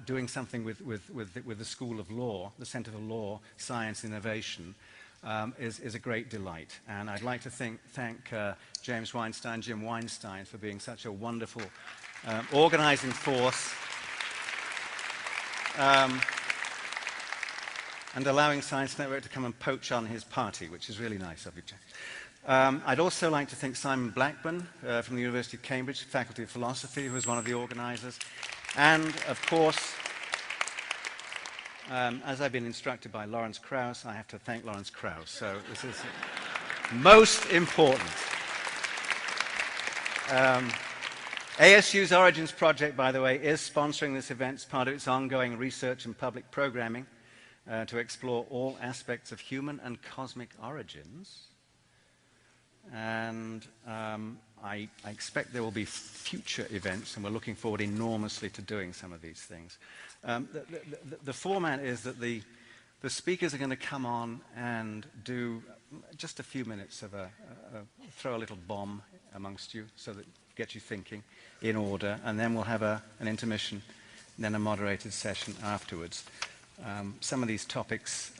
doing something with the School of Law, the Center for Law, Science, Innovation, is a great delight. And I'd like to thank James Weinstein, Jim Weinstein, for being such a wonderful organizing force and allowing Science Network to come and poach on his party, which is really nice of you, James. I'd also like to thank Simon Blackburn from the University of Cambridge, Faculty of Philosophy, who was one of the organizers. And, of course, as I've been instructed by Lawrence Krauss, I have to thank Lawrence Krauss. So this is most important. ASU's Origins Project, by the way, is sponsoring this event as part of its ongoing research and public programming to explore all aspects of human and cosmic origins. And I expect there will be future events, and we're looking forward enormously to doing some of these things. The format is that the speakers are going to come on and do just a few minutes of throw a little bomb amongst you so that gets you thinking in order, and then we'll have an intermission, and then a moderated session afterwards. Some of these topics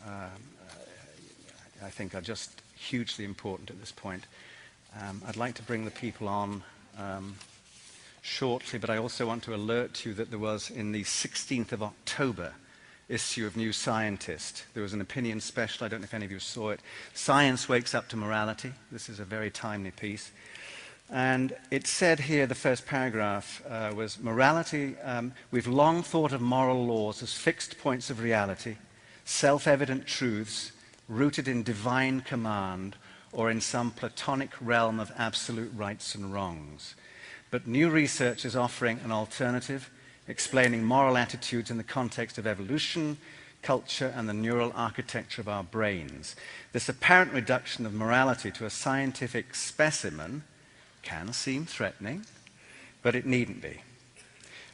I think are just hugely important at this point. I'd like to bring the people on shortly, but I also want to alert you that there was, in the 16th of October issue of New Scientist, there was an opinion special. I don't know if any of you saw it. Science Wakes Up to Morality. This is a very timely piece. And it said here, the first paragraph was, morality, we've long thought of moral laws as fixed points of reality, self-evident truths rooted in divine command or in some platonic realm of absolute rights and wrongs. But new research is offering an alternative, explaining moral attitudes in the context of evolution, culture, and the neural architecture of our brains. This apparent reduction of morality to a scientific specimen can seem threatening, but it needn't be.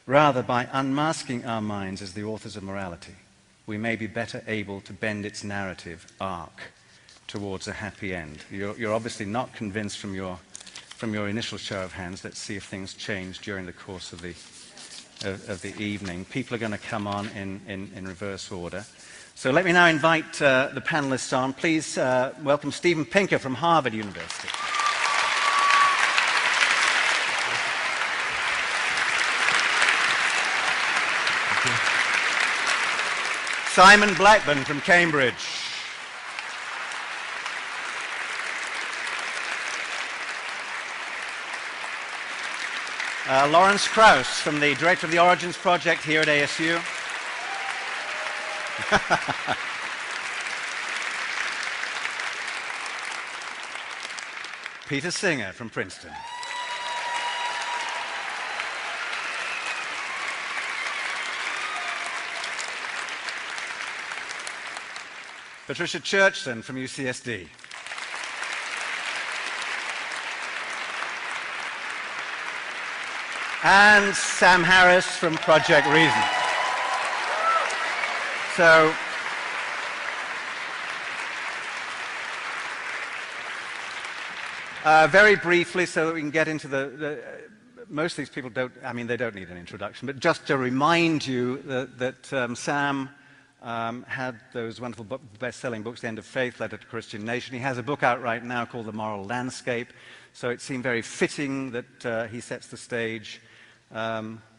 Rather, by unmasking our minds as the authors of morality, we may be better able to bend its narrative arc towards a happy end. You're obviously not convinced from your initial show of hands. Let's see if things change during the course of the evening. People are going to come on in reverse order. So let me now invite the panelists on. Please welcome Steven Pinker from Harvard University. Simon Blackburn from Cambridge. Lawrence Krauss, from the director of the Origins Project here at ASU. Peter Singer from Princeton. Patricia Churchton from UCSD. And Sam Harris from Project Reason. So, very briefly, so that we can get into most of these people don't, I mean, they don't need an introduction, but just to remind you that Sam had those wonderful best-selling books, The End of Faith, Letter to Christian Nation. He has a book out right now called The Moral Landscape, so it seemed very fitting that he sets the stage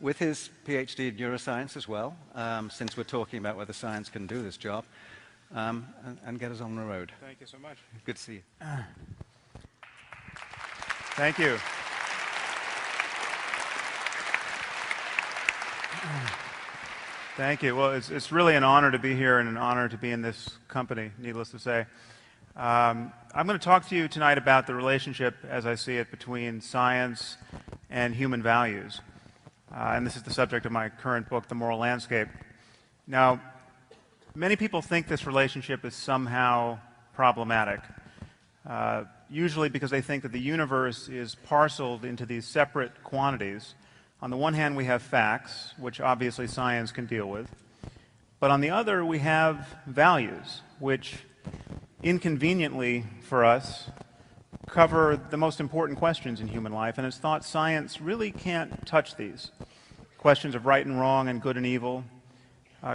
with his PhD in neuroscience as well, since we're talking about whether science can do this job, and get us on the road. Thank you so much. Good to see you. Thank you. Thank you. Well, it's really an honor to be here and an honor to be in this company, needless to say. I'm going to talk to you tonight about the relationship, as I see it, between science and human values. And this is the subject of my current book, The Moral Landscape. Now, many people think this relationship is somehow problematic, usually because they think that the universe is parceled into these separate quantities. On the one hand, we have facts, which obviously science can deal with. But on the other, we have values, which inconveniently for us cover the most important questions in human life, and it's thought science really can't touch these. questions of right and wrong and good and evil,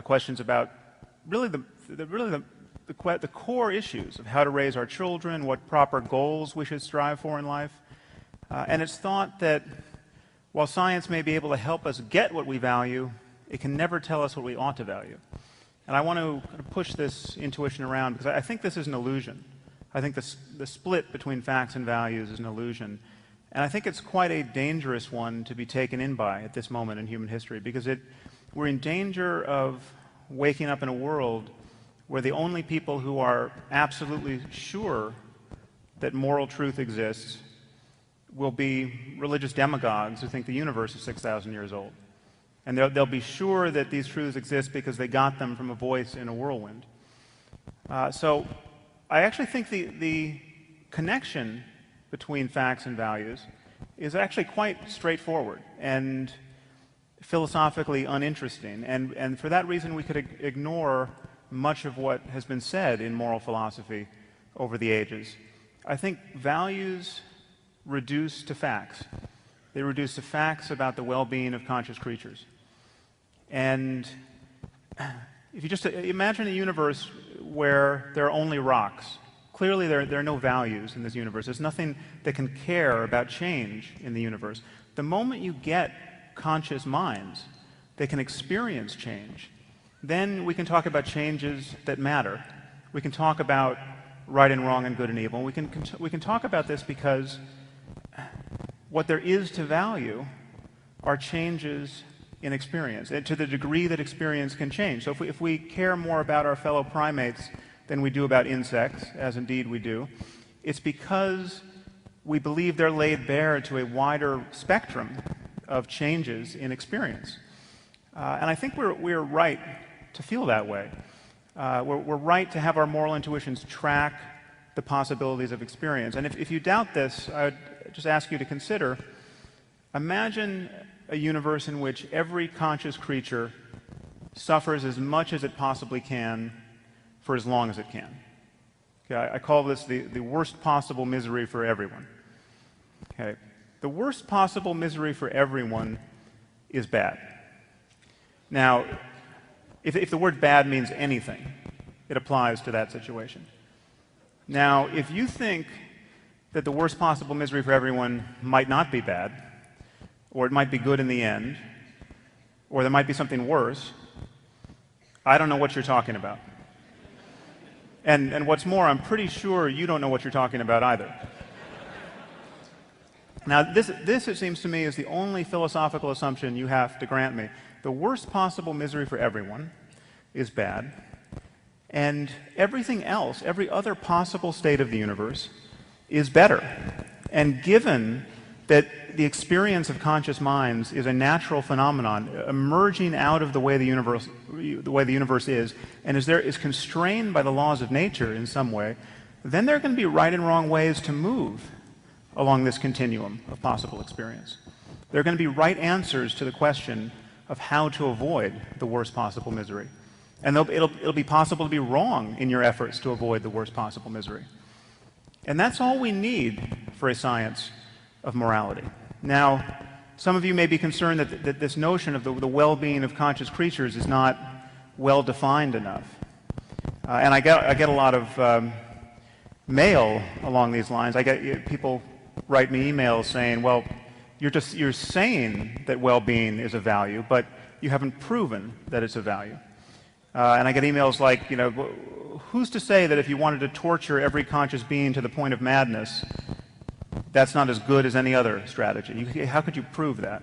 questions about really the core issues of how to raise our children, what proper goals we should strive for in life. And it's thought that while science may be able to help us get what we value, it can never tell us what we ought to value. And I want to kind of push this intuition around because I think this is an illusion. I think the split between facts and values is an illusion. And I think it's quite a dangerous one to be taken in by at this moment in human history because we're in danger of waking up in a world where the only people who are absolutely sure that moral truth exists will be religious demagogues who think the universe is 6,000 years old. And they'll be sure that these truths exist because they got them from a voice in a whirlwind. So I actually think the connection between facts and values is actually quite straightforward and philosophically uninteresting. And for that reason, we could ignore much of what has been said in moral philosophy over the ages. I think values reduce to facts. They reduce to facts about the well-being of conscious creatures. And if you just imagine a universe where there are only rocks, clearly there are no values in this universe. There's nothing that can care about change in the universe. The moment you get conscious minds that can experience change, then we can talk about changes that matter. We can talk about right and wrong and good and evil. And we can talk about this because what there is to value are changes in experience, and to the degree that experience can change. So if we care more about our fellow primates than we do about insects, as indeed we do, it's because we believe they're laid bare to a wider spectrum of changes in experience. And I think we're right to feel that way. We're right to have our moral intuitions track the possibilities of experience. And if you doubt this, I would just ask you to consider, imagine a universe in which every conscious creature suffers as much as it possibly can for as long as it can. Okay, I call this the worst possible misery for everyone. Okay, the worst possible misery for everyone is bad. Now, if the word bad means anything, it applies to that situation. Now, if you think that the worst possible misery for everyone might not be bad, or it might be good in the end, or there might be something worse, I don't know what you're talking about. And what's more, I'm pretty sure you don't know what you're talking about either. Now, this, it seems to me, is the only philosophical assumption you have to grant me. The worst possible misery for everyone is bad, and everything else, every other possible state of the universe, is better. And given that the experience of conscious minds is a natural phenomenon emerging out of the way the universe is, and is constrained by the laws of nature in some way, then there are going to be right and wrong ways to move along this continuum of possible experience. There are going to be right answers to the question of how to avoid the worst possible misery. And it'll be possible to be wrong in your efforts to avoid the worst possible misery. And that's all we need for a science of morality. Now, some of you may be concerned that this notion of the well-being of conscious creatures is not well defined enough. And I get a lot of mail along these lines. I get people write me emails saying, well, you're saying that well-being is a value, but you haven't proven that it's a value. And I get emails like, who's to say that if you wanted to torture every conscious being to the point of madness, that's not as good as any other strategy? How could you prove that?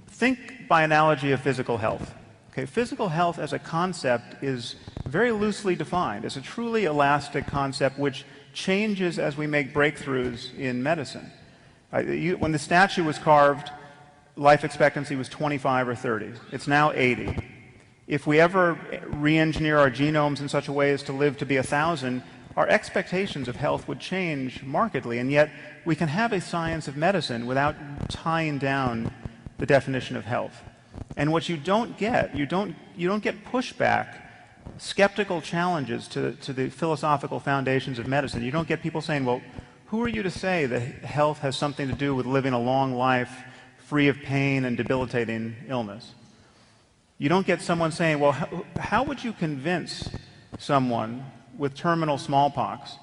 Think by analogy of physical health. Okay, physical health as a concept is very loosely defined. It's a truly elastic concept which changes as we make breakthroughs in medicine. When the statue was carved, life expectancy was 25 or 30. It's now 80. If we ever re-engineer our genomes in such a way as to live to be 1,000, our expectations of health would change markedly, and yet we can have a science of medicine without tying down the definition of health. And what you don't get, you don't get pushback, skeptical challenges to the philosophical foundations of medicine. You don't get people saying, well, who are you to say that health has something to do with living a long life free of pain and debilitating illness. You don't get someone saying, well, how would you convince someone with terminal smallpox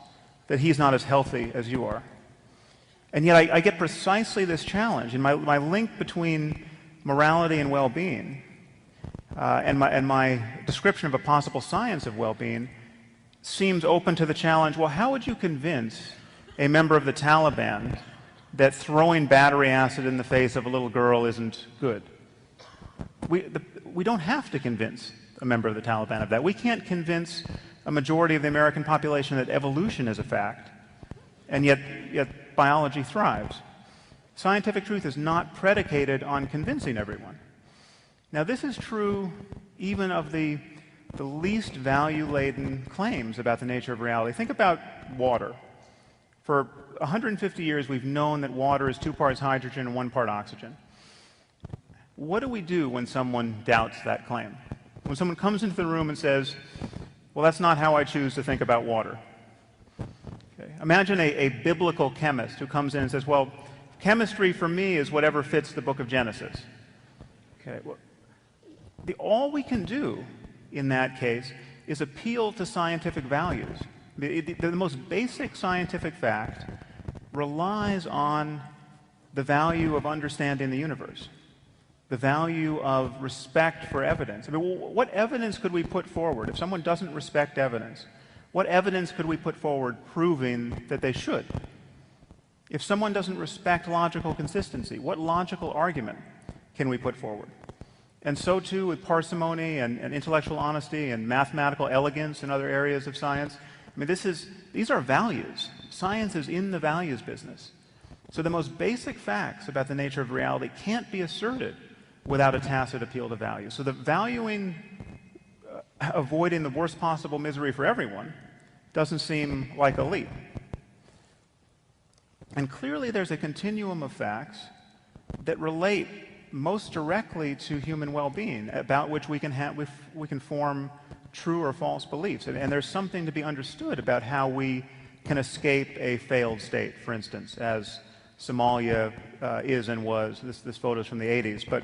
that he's not as healthy as you are? And yet I get precisely this challenge. And my link between morality and well-being and my description of a possible science of well-being seems open to the challenge, well, how would you convince a member of the Taliban that throwing battery acid in the face of a little girl isn't good? We don't have to convince a member of the Taliban of that. We can't convince a majority of the American population that evolution is a fact, and yet biology thrives. Scientific truth is not predicated on convincing everyone. Now, this is true even of the least value-laden claims about the nature of reality. Think about water. For 150 years, we've known that water is 2 parts hydrogen and 1 part oxygen. What do we do when someone doubts that claim? When someone comes into the room and says, well, that's not how I choose to think about water. Okay. Imagine a biblical chemist who comes in and says, well, chemistry for me is whatever fits the book of Genesis. Okay. Well, all we can do in that case is appeal to scientific values. The most basic scientific fact relies on the value of understanding the universe, the value of respect for evidence. I mean, what evidence could we put forward? If someone doesn't respect evidence, what evidence could we put forward proving that they should? If someone doesn't respect logical consistency, what logical argument can we put forward? And so too with parsimony and intellectual honesty and mathematical elegance in other areas of science. I mean, these are values. Science is in the values business. So the most basic facts about the nature of reality can't be asserted without a tacit appeal to value. So the valuing, avoiding the worst possible misery for everyone doesn't seem like a leap. And clearly there's a continuum of facts that relate most directly to human well-being, about which we can form true or false beliefs. And there's something to be understood about how we can escape a failed state, for instance, as Somalia is and was. This photo is from the 80s. But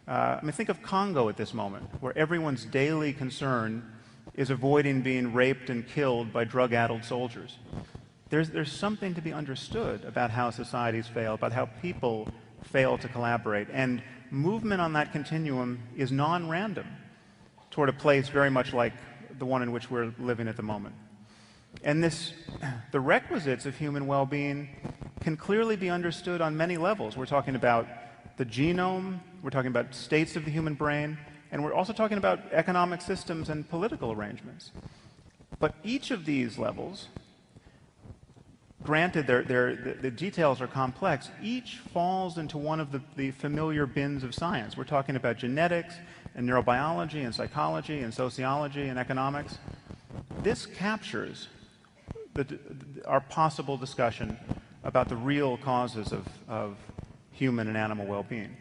I mean, think of Congo at this moment, where everyone's daily concern is avoiding being raped and killed by drug-addled soldiers. There's something to be understood about how societies fail, about how people fail to collaborate. And movement on that continuum is non-random toward a place very much like the one in which we're living at the moment. And the requisites of human well-being can clearly be understood on many levels. We're talking about the genome, we're talking about states of the human brain, and we're also talking about economic systems and political arrangements. But each of these levels, granted the details are complex, each falls into one of the familiar bins of science. We're talking about genetics and neurobiology and psychology and sociology and economics. This captures our possible discussion about the real causes of human and animal well-being.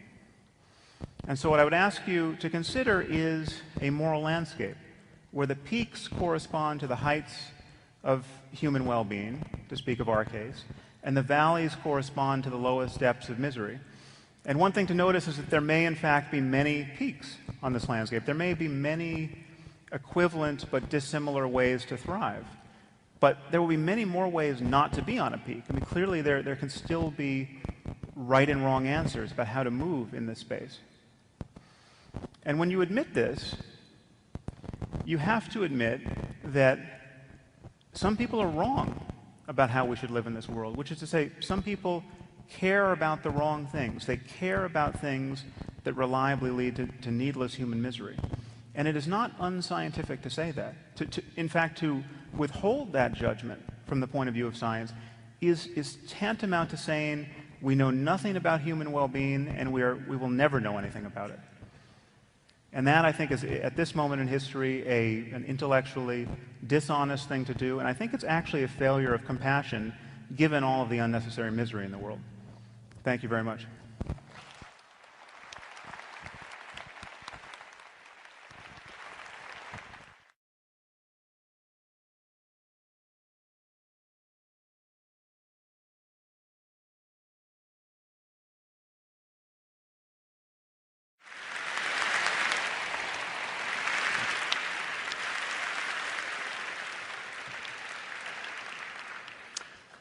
And so what I would ask you to consider is a moral landscape where the peaks correspond to the heights of human well-being, to speak of our case, and the valleys correspond to the lowest depths of misery. And one thing to notice is that there may in fact be many peaks on this landscape. There may be many equivalent but dissimilar ways to thrive. But there will be many more ways not to be on a peak. I mean, clearly there can still be right and wrong answers about how to move in this space. And when you admit this, you have to admit that some people are wrong about how we should live in this world, which is to say, some people care about the wrong things. They care about things that reliably lead to needless human misery. And it is not unscientific to say that. In fact, to withhold that judgment from the point of view of science is tantamount to saying we know nothing about human well-being and we will never know anything about it. And that, I think, is, at this moment in history, an intellectually dishonest thing to do. And I think it's actually a failure of compassion, given all of the unnecessary misery in the world. Thank you very much.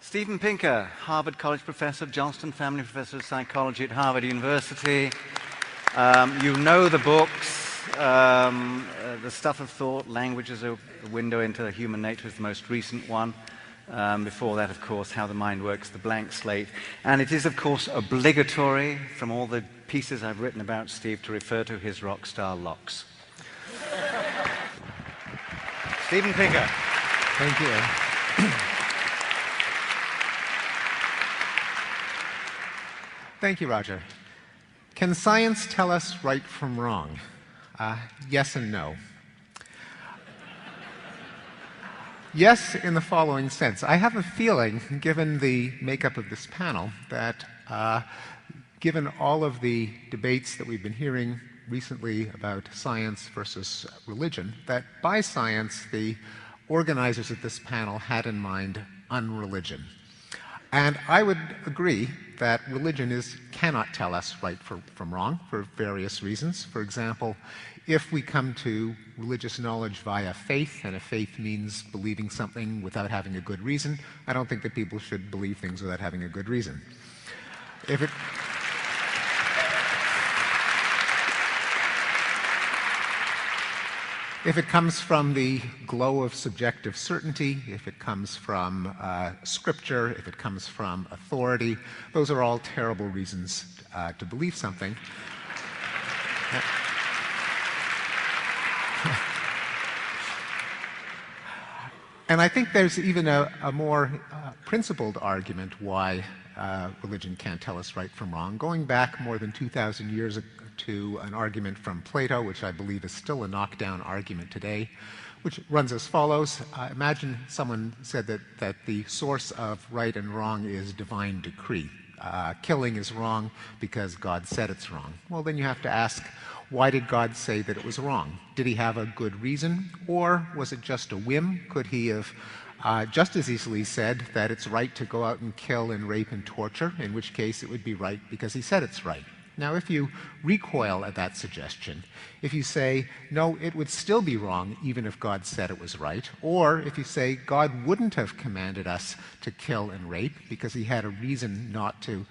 Stephen Pinker, Harvard College Professor, Johnston Family Professor of Psychology at Harvard University. You know the books, The Stuff of Thought, Language as a Window into Human Nature is the most recent one. Before that, of course, How the Mind Works, The Blank Slate. And it is, of course, obligatory from all the pieces I've written about Steve to refer to his rock star locks. Stephen Pinker. Thank you. Thank you, Roger. Can science tell us right from wrong? Yes and no. Yes, in the following sense. I have a feeling, given the makeup of this panel, that given all of the debates that we've been hearing recently about science versus religion, that by science the organizers of this panel had in mind unreligion. And I would agree that religion cannot tell us right from wrong for various reasons. For example, if we come to religious knowledge via faith, and if faith means believing something without having a good reason, I don't think that people should believe things without having a good reason. If it comes from the glow of subjective certainty, if it comes from scripture, if it comes from authority, those are all terrible reasons to believe something. And I think there's even a more principled argument why religion can't tell us right from wrong. Going back more than 2,000 years to an argument from Plato, which I believe is still a knockdown argument today, which runs as follows. Imagine someone said that the source of right and wrong is divine decree. Killing is wrong because God said it's wrong. Well, then you have to ask, why did God say that it was wrong? Did he have a good reason, or was it just a whim? Could he have just as easily said that it's right to go out and kill and rape and torture, in which case it would be right because he said it's right? Now, if you recoil at that suggestion, if you say, no, it would still be wrong even if God said it was right, or if you say God wouldn't have commanded us to kill and rape because he had a reason not to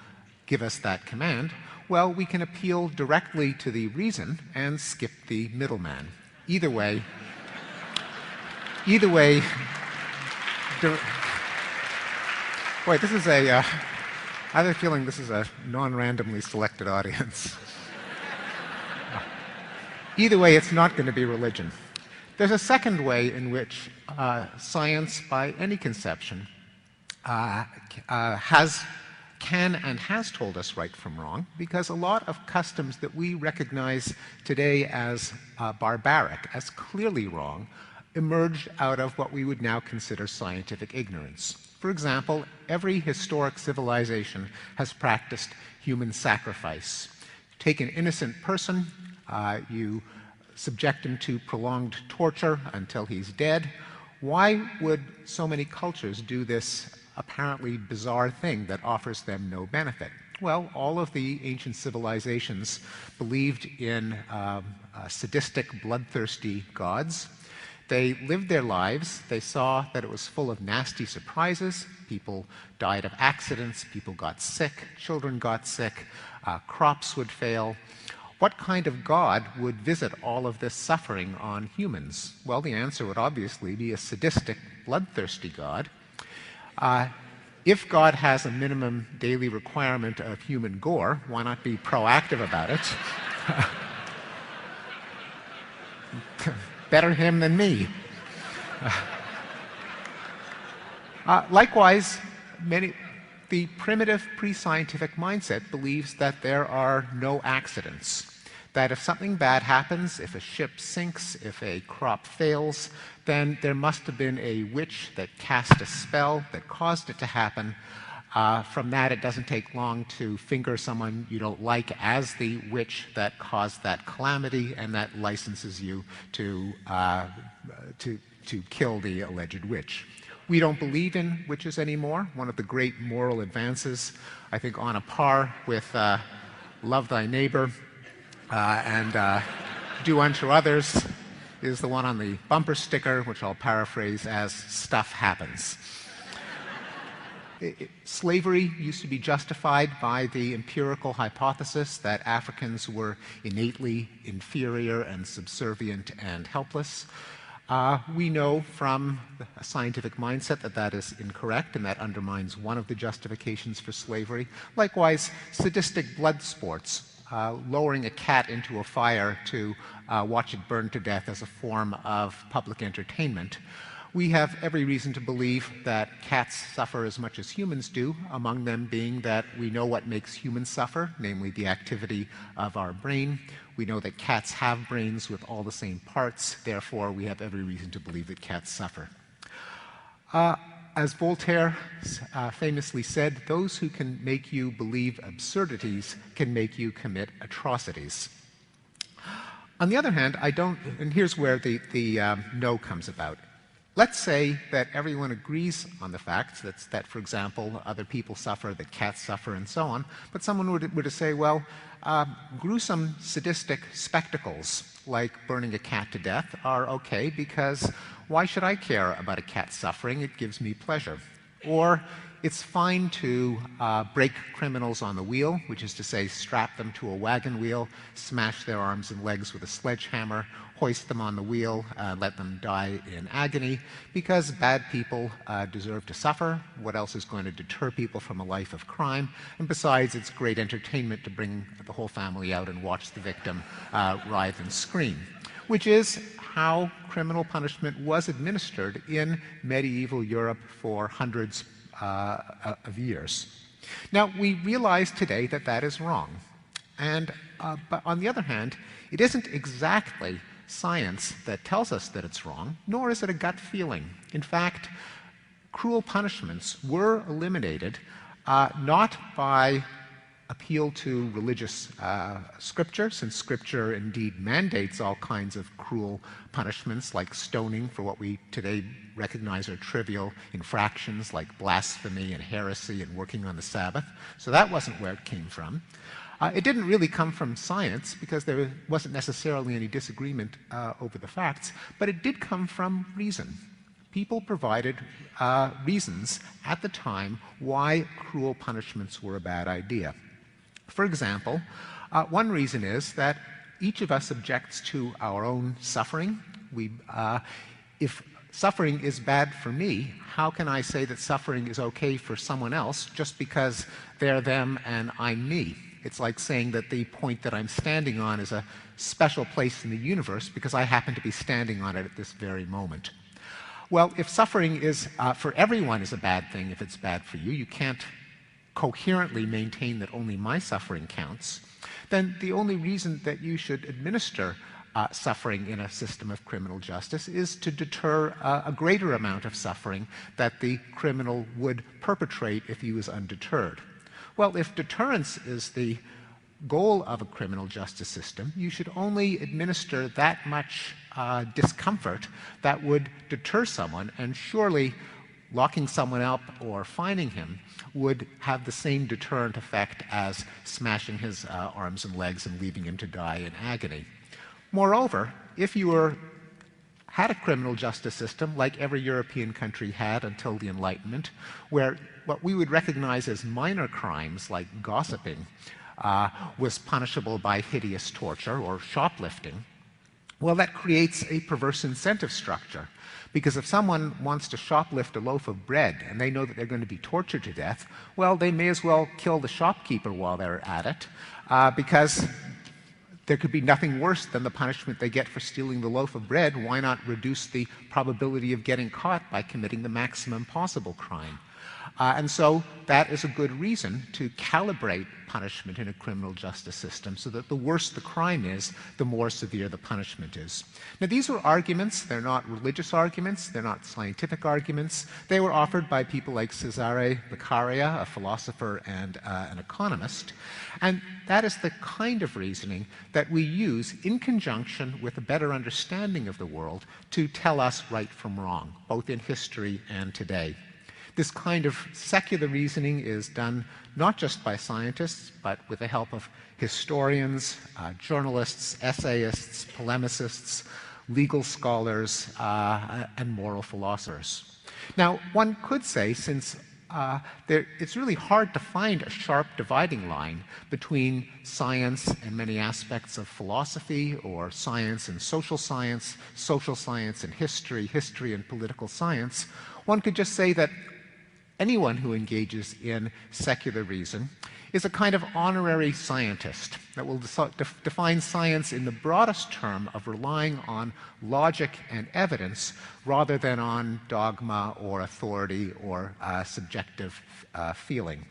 give us that command, well, we can appeal directly to the reason and skip the middleman. Either way, boy, this is I have a feeling this is a non-randomly selected audience. Either way, it's not going to be religion. There's a second way in which science, by any conception, can and has told us right from wrong, because a lot of customs that we recognize today as barbaric, as clearly wrong, emerged out of what we would now consider scientific ignorance. For example, every historic civilization has practiced human sacrifice. You take an innocent person, you subject him to prolonged torture until he's dead. Why would so many cultures do this apparently bizarre thing that offers them no benefit? Well, all of the ancient civilizations believed in sadistic, bloodthirsty gods. They lived their lives. They saw that it was full of nasty surprises. People died of accidents. People got sick. Children got sick. Crops would fail. What kind of God would visit all of this suffering on humans? Well, the answer would obviously be a sadistic, bloodthirsty God. If God has a minimum daily requirement of human gore, why not be proactive about it? Better him than me. Likewise, the primitive pre-scientific mindset believes that there are no accidents. That if something bad happens, if a ship sinks, if a crop fails, then there must have been a witch that cast a spell that caused it to happen. From that, it doesn't take long to finger someone you don't like as the witch that caused that calamity, and that licenses you to kill the alleged witch. We don't believe in witches anymore. One of the great moral advances, I think on a par with love thy neighbor and do unto others, is the one on the bumper sticker, which I'll paraphrase as stuff happens. Slavery used to be justified by the empirical hypothesis that Africans were innately inferior and subservient and helpless. We know from a scientific mindset that that is incorrect, and that undermines one of the justifications for slavery. Likewise, sadistic blood sports, lowering a cat into a fire to watch it burn to death as a form of public entertainment. We have every reason to believe that cats suffer as much as humans do, among them being that we know what makes humans suffer, namely the activity of our brain. We know that cats have brains with all the same parts, therefore we have every reason to believe that cats suffer. As Voltaire famously said, those who can make you believe absurdities can make you commit atrocities. On the other hand, and here's where the no comes about. Let's say that everyone agrees on the facts, that, for example, other people suffer, that cats suffer, and so on, but someone were to say, well, gruesome sadistic spectacles like burning a cat to death are okay because why should I care about a cat suffering? It gives me pleasure. Or it's fine to break criminals on the wheel, which is to say strap them to a wagon wheel, smash their arms and legs with a sledgehammer, hoist them on the wheel, let them die in agony, because bad people deserve to suffer. What else is going to deter people from a life of crime? And besides, it's great entertainment to bring the whole family out and watch the victim writhe and scream, which is how criminal punishment was administered in medieval Europe for hundreds of years. Now, we realize today that that is wrong. And, but on the other hand, it isn't exactly science that tells us that it's wrong, nor is it a gut feeling. In fact, cruel punishments were eliminated not by appeal to religious scripture, since scripture indeed mandates all kinds of cruel punishments like stoning for what we today recognize are trivial infractions like blasphemy and heresy and working on the Sabbath. So that wasn't where it came from. It didn't really come from science because there wasn't necessarily any disagreement over the facts, but it did come from reason. People provided reasons at the time why cruel punishments were a bad idea. For example, one reason is that each of us objects to our own suffering. If suffering is bad for me, how can I say that suffering is okay for someone else just because they're them and I'm me? It's like saying that the point that I'm standing on is a special place in the universe because I happen to be standing on it at this very moment. Well, if suffering is for everyone is a bad thing, if it's bad for you, you can't coherently maintain that only my suffering counts, then the only reason that you should administer suffering in a system of criminal justice is to deter a greater amount of suffering that the criminal would perpetrate if he was undeterred. Well, if deterrence is the goal of a criminal justice system, you should only administer that much discomfort that would deter someone, and surely locking someone up or fining him would have the same deterrent effect as smashing his arms and legs and leaving him to die in agony. Moreover, if you had a criminal justice system like every European country had until the Enlightenment, where what we would recognize as minor crimes like gossiping was punishable by hideous torture or shoplifting, well, that creates a perverse incentive structure. Because if someone wants to shoplift a loaf of bread and they know that they're going to be tortured to death, well, they may as well kill the shopkeeper while they're at it, because there could be nothing worse than the punishment they get for stealing the loaf of bread. Why not reduce the probability of getting caught by committing the maximum possible crime? And so that is a good reason to calibrate punishment in a criminal justice system so that the worse the crime is, the more severe the punishment is. Now, these are arguments. They're not religious arguments. They're not scientific arguments. They were offered by people like Cesare Beccaria, a philosopher and an economist. And that is the kind of reasoning that we use in conjunction with a better understanding of the world to tell us right from wrong, both in history and today. This kind of secular reasoning is done not just by scientists, but with the help of historians, journalists, essayists, polemicists, legal scholars, and moral philosophers. Now, one could say, since it's really hard to find a sharp dividing line between science and many aspects of philosophy, or science and social science and history, history and political science. One could just say that anyone who engages in secular reason is a kind of honorary scientist that will define science in the broadest term of relying on logic and evidence rather than on dogma or authority or subjective feeling.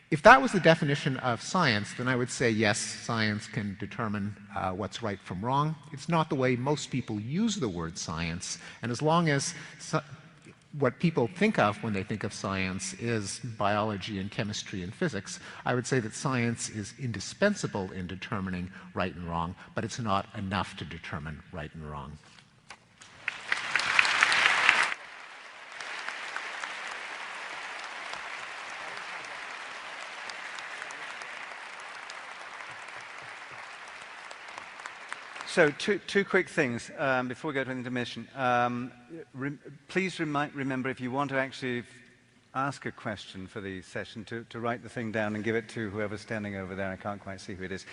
If that was the definition of science, then I would say yes, science can determine what's right from wrong. It's not the way most people use the word science, and as long as what people think of when they think of science is biology and chemistry and physics, I would say that science is indispensable in determining right and wrong, but it's not enough to determine right and wrong. So two quick things before we go to intermission. Please remember, if you want to actually ask a question for the session, to write the thing down and give it to whoever's standing over there. I can't quite see who it is.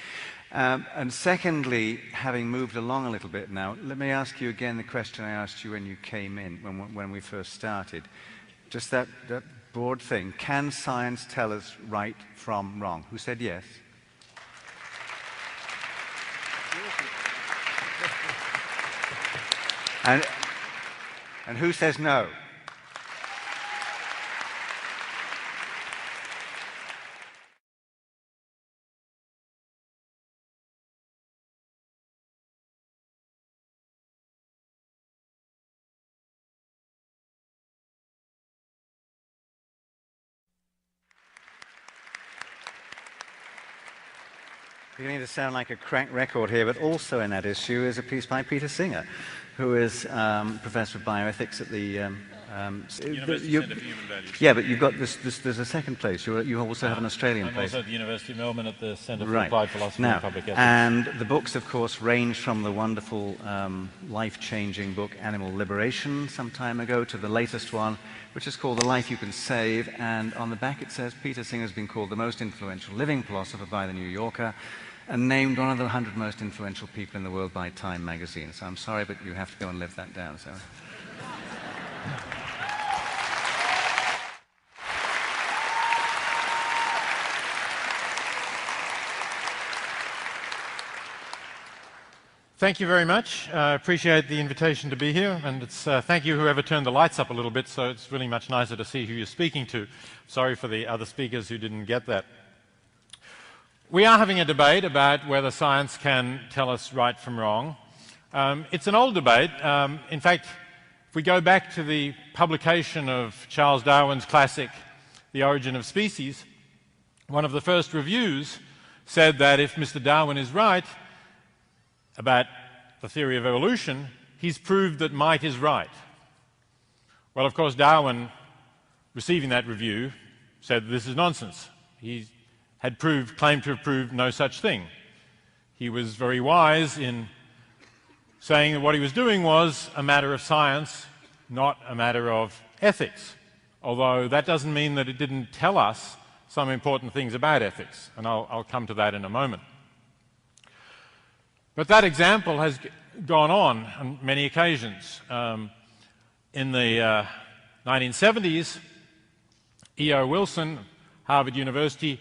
And secondly, having moved along a little bit now, let me ask you again the question I asked you when you came in, when we first started. Just that broad thing. Can science tell us right from wrong? Who said yes? And who says no? Beginning to sound like a cracked record here, but also in that issue is a piece by Peter Singer, who is Professor of Bioethics at the University Centre for Human Values. Yeah, but you've got there's a second place. You also have an Australian I'm place. also at the University of Melbourne at the Centre for Right. Applied Philosophy Now, and Public Ethics. and the books, of course, range from the wonderful, life-changing book Animal Liberation some time ago to the latest one, which is called The Life You Can Save. And on the back it says Peter Singer has been called the most influential living philosopher by the New Yorker, and named one of the 100 most influential people in the world by Time magazine. So I'm sorry, but you have to go and live that down. So. Thank you very much. I appreciate the invitation to be here, and it's thank you whoever turned the lights up a little bit, so it's really much nicer to see who you're speaking to. Sorry for the other speakers who didn't get that. We are having a debate about whether science can tell us right from wrong. It's an old debate. In fact, if we go back to the publication of Charles Darwin's classic, The Origin of Species, one of the first reviews said that if Mr. Darwin is right about the theory of evolution, he's proved that might is right. Well, of course, Darwin, receiving that review, said this is nonsense. He had claimed to have proved no such thing. He was very wise in saying that what he was doing was a matter of science, not a matter of ethics, although that doesn't mean that it didn't tell us some important things about ethics, and I'll come to that in a moment. But that example has gone on many occasions. In the 1970s, E.O. Wilson, Harvard University,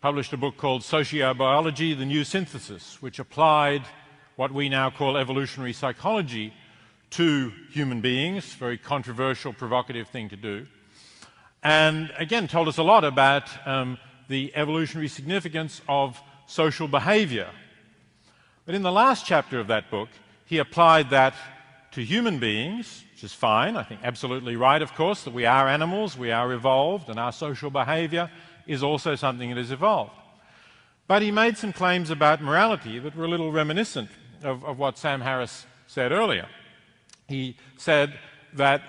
published a book called Sociobiology, the New Synthesis, which applied what we now call evolutionary psychology to human beings, very controversial, provocative thing to do, and again told us a lot about the evolutionary significance of social behaviour. But in the last chapter of that book, he applied that to human beings, which is fine, I think absolutely right, of course, that we are animals, we are evolved, and our social behaviour is also something that has evolved. But he made some claims about morality that were a little reminiscent of what Sam Harris said earlier. He said that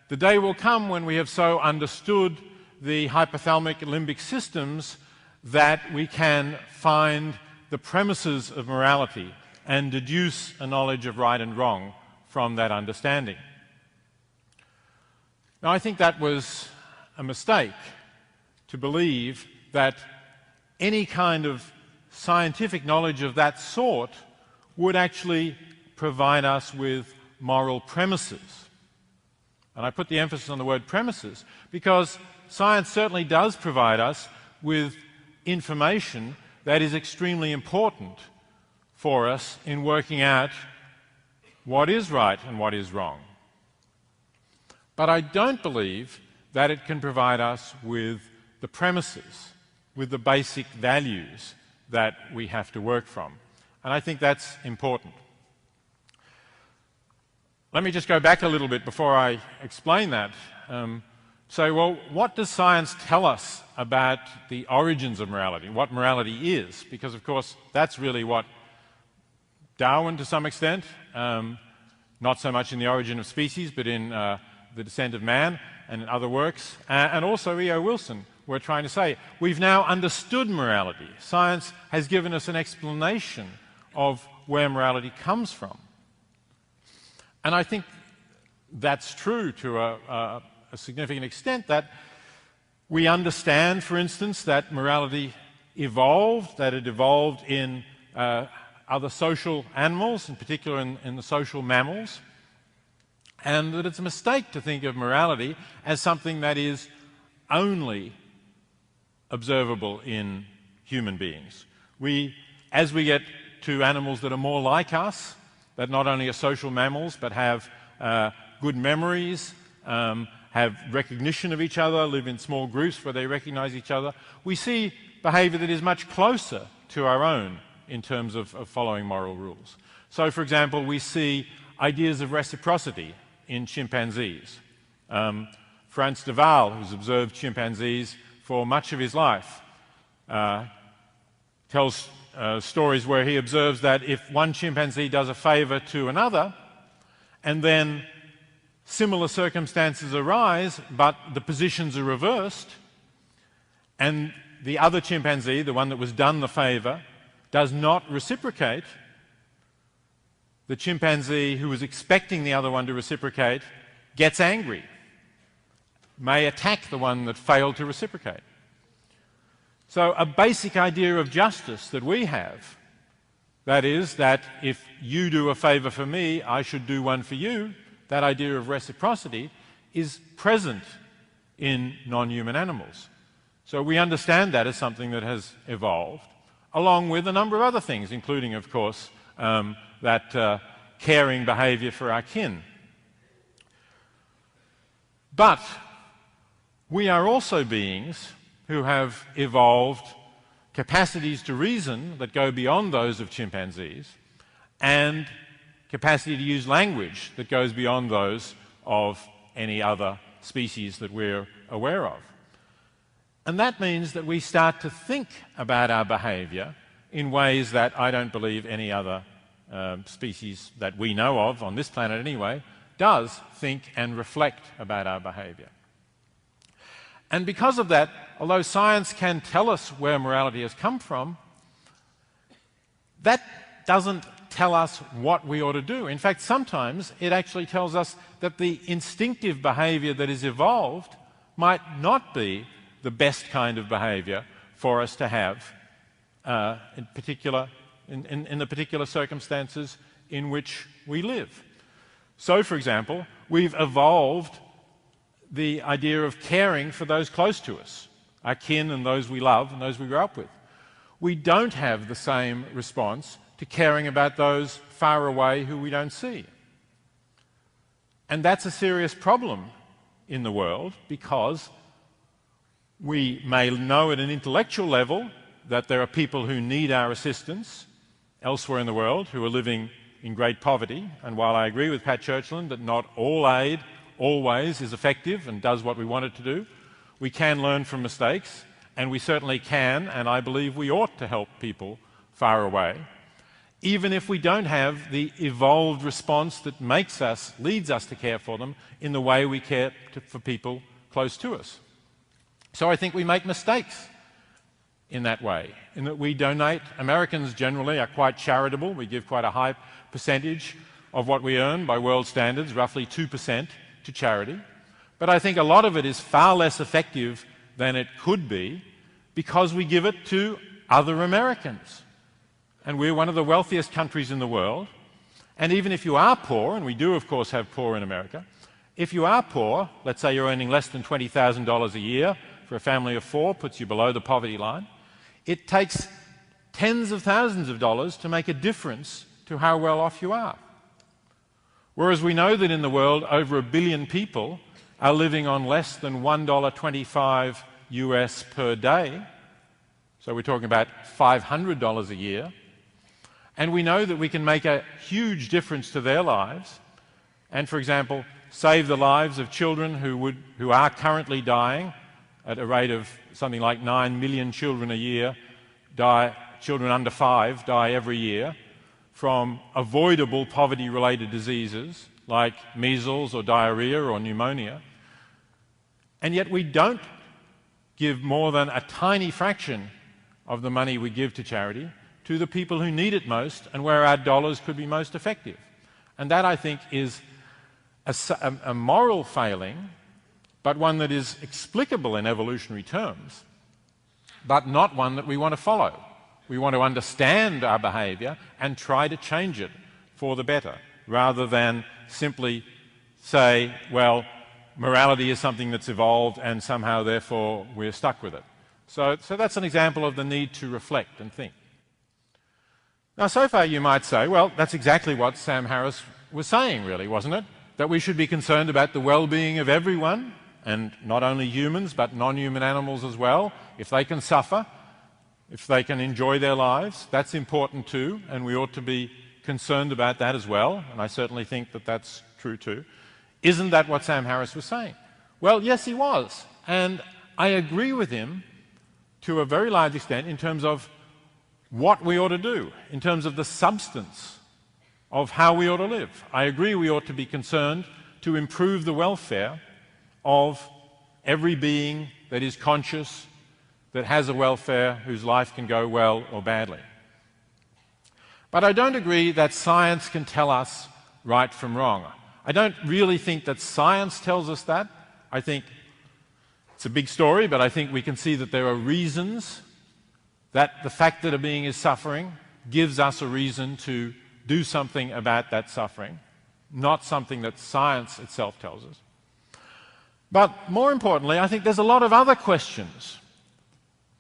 the day will come when we have so understood the hypothalamic limbic systems that we can find the premises of morality and deduce a knowledge of right and wrong from that understanding. Now, I think that was a mistake to believe that any kind of scientific knowledge of that sort would actually provide us with moral premises. And I put the emphasis on the word premises because science certainly does provide us with information that is extremely important for us in working out what is right and what is wrong. But I don't believe that it can provide us with the premises, with the basic values that we have to work from. And I think that's important. Let me just go back a little bit before I explain that. So, well, what does science tell us about the origins of morality, what morality is? Because, of course, that's really what Darwin, to some extent, not so much in The Origin of Species, but in The Descent of Man and in other works, and also E.O. Wilson were trying to say. We've now understood morality. Science has given us an explanation of where morality comes from. And I think that's true to a significant extent, that we understand, for instance, that morality evolved, that it evolved in other social animals, in particular in the social mammals, and that it's a mistake to think of morality as something that is only observable in human beings. As we get to animals that are more like us, that not only are social mammals but have good memories, have recognition of each other, live in small groups where they recognize each other, we see behavior that is much closer to our own in terms of following moral rules. So, for example, we see ideas of reciprocity in chimpanzees. Frans de Waal, who's observed chimpanzees for much of his life, tells stories where he observes that if one chimpanzee does a favour to another, and then similar circumstances arise, but the positions are reversed, and the other chimpanzee, the one that was done the favour, does not reciprocate, the chimpanzee who was expecting the other one to reciprocate gets angry, may attack the one that failed to reciprocate. So a basic idea of justice that we have, that is, that if you do a favour for me, I should do one for you, that idea of reciprocity is present in non-human animals. So we understand that as something that has evolved, along with a number of other things, including, of course, that caring behaviour for our kin. But we are also beings who have evolved capacities to reason that go beyond those of chimpanzees, and capacity to use language that goes beyond those of any other species that we're aware of. And that means that we start to think about our behaviour in ways that I don't believe any other species that we know of, on this planet anyway, does think and reflect about our behaviour. And because of that, although science can tell us where morality has come from, that doesn't tell us what we ought to do. In fact, sometimes it actually tells us that the instinctive behaviour that is evolved might not be the best kind of behaviour for us to have in the particular circumstances in which we live. So, for example, we've evolved the idea of caring for those close to us, our kin and those we love and those we grew up with. We don't have the same response to caring about those far away who we don't see. And that's a serious problem in the world, because we may know at an intellectual level that there are people who need our assistance elsewhere in the world who are living in great poverty, and while I agree with Pat Churchland that not all aid always is effective and does what we want it to do, we can learn from mistakes, and we certainly can, and I believe we ought to help people far away, even if we don't have the evolved response that leads us to care for them in the way we care for people close to us. So I think we make mistakes in that way, in that we donate. Americans generally are quite charitable. We give quite a high percentage of what we earn by world standards, roughly 2%, to charity. But I think a lot of it is far less effective than it could be because we give it to other Americans. And we're one of the wealthiest countries in the world. And even if you are poor, and we do of course have poor in America, if you are poor, let's say you're earning less than $20,000 a year for a family of 4, puts you below the poverty line, it takes tens of thousands of dollars to make a difference to how well off you are. Whereas we know that in the world over 1 billion people are living on less than $1.25 US per day, so we're talking about $500 a year, and we know that we can make a huge difference to their lives and, for example, save the lives of children who are currently dying at a rate of something like 9 million children a year children under 5 die every year from avoidable poverty-related diseases like measles or diarrhea or pneumonia. And yet we don't give more than a tiny fraction of the money we give to charity to the people who need it most and where our dollars could be most effective. And that, I think, is a moral failing, but one that is explicable in evolutionary terms, but not one that we want to follow. We want to understand our behaviour and try to change it for the better, rather than simply say, well, morality is something that's evolved and somehow, therefore, we're stuck with it. So that's an example of the need to reflect and think. Now, so far you might say, well, that's exactly what Sam Harris was saying, really, wasn't it? That we should be concerned about the well-being of everyone, and not only humans, but non-human animals as well. If they can suffer, if they can enjoy their lives, that's important too, and we ought to be concerned about that as well, and I certainly think that that's true too. Isn't that what Sam Harris was saying? Well, yes, he was, and I agree with him to a very large extent in terms of what we ought to do, in terms of the substance of how we ought to live. I agree we ought to be concerned to improve the welfare of every being that is conscious, that has a welfare, whose life can go well or badly. But I don't agree that science can tell us right from wrong. I don't really think that science tells us that. I think it's a big story, but I think we can see that there are reasons that the fact that a being is suffering gives us a reason to do something about that suffering, not something that science itself tells us. But more importantly, I think there's a lot of other questions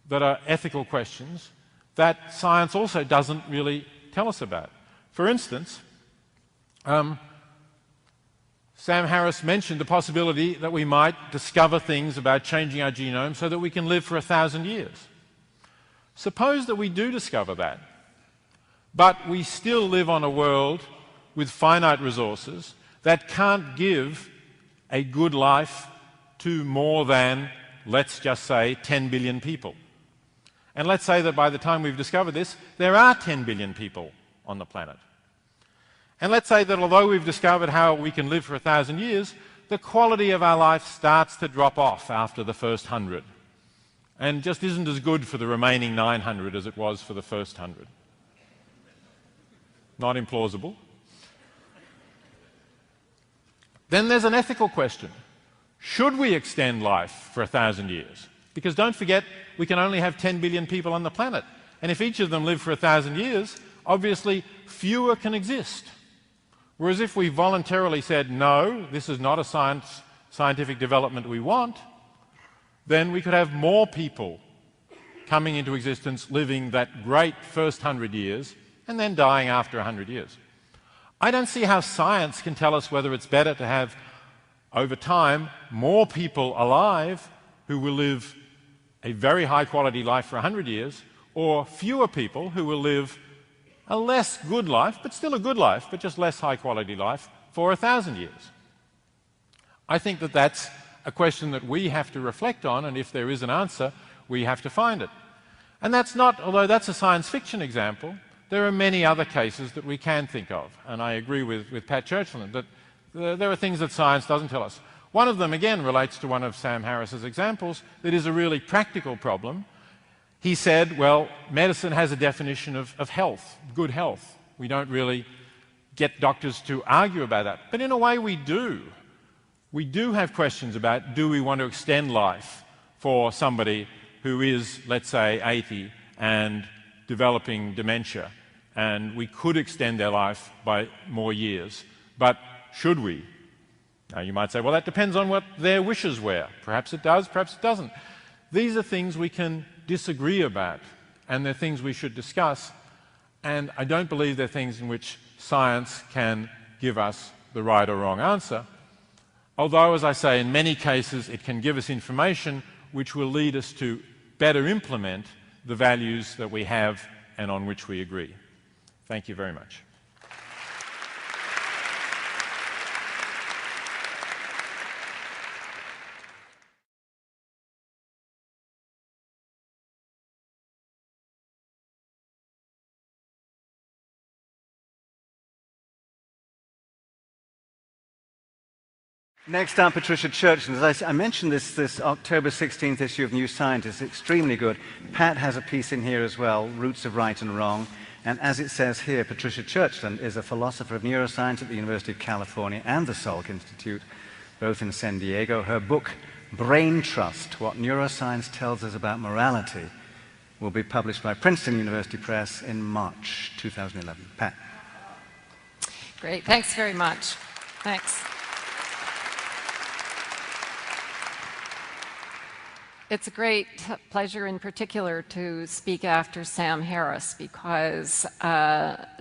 that are ethical questions that science also doesn't really tell us about. For instance, Sam Harris mentioned the possibility that we might discover things about changing our genome so that we can live for 1,000 years. Suppose that we do discover that, but we still live on a world with finite resources that can't give a good life to more than, let's just say, 10 billion people. And let's say that by the time we've discovered this, there are 10 billion people on the planet. And let's say that although we've discovered how we can live for 1,000 years, the quality of our life starts to drop off after the first 100 and just isn't as good for the remaining 900 as it was for the first 100. Not implausible. Then there's an ethical question. Should we extend life for 1,000 years? Because don't forget, we can only have 10 billion people on the planet. And if each of them live for 1,000 years, obviously fewer can exist. Whereas if we voluntarily said, no, this is not a scientific development we want, then we could have more people coming into existence living that great first 100 years and then dying after 100 years. I don't see how science can tell us whether it's better to have, over time, more people alive who will live a very high-quality life for 100 years, or fewer people who will live a less good life, but still a good life, but just less high-quality life, for 1,000 years. I think that that's a question that we have to reflect on, and if there is an answer, we have to find it. And that's not, although that's a science fiction example, there are many other cases that we can think of, and I agree with Pat Churchland that there are things that science doesn't tell us. One of them, again, relates to one of Sam Harris's examples that is a really practical problem. He said, well, medicine has a definition of health, good health. We don't really get doctors to argue about that. But in a way we do. We do have questions about, do we want to extend life for somebody who is, let's say, 80 and developing dementia, and we could extend their life by more years, but should we? Now you might say, well, that depends on what their wishes were. Perhaps it does, perhaps it doesn't. These are things we can disagree about, and they're things we should discuss, and I don't believe they're things in which science can give us the right or wrong answer, although, as I say, in many cases it can give us information which will lead us to better implement the values that we have and on which we agree. Thank you very much. Next up, Patricia Church. And as I mentioned, this October 16th issue of New Scientist is extremely good. Pat has a piece in here as well, Roots of Right and Wrong. And as it says here, Patricia Churchland is a philosopher of neuroscience at the University of California and the Salk Institute, both in San Diego. Her book, Brain Trust, What Neuroscience Tells Us About Morality, will be published by Princeton University Press in March 2011. Pat. Great. Thanks very much. Thanks. It's a great pleasure in particular to speak after Sam Harris, because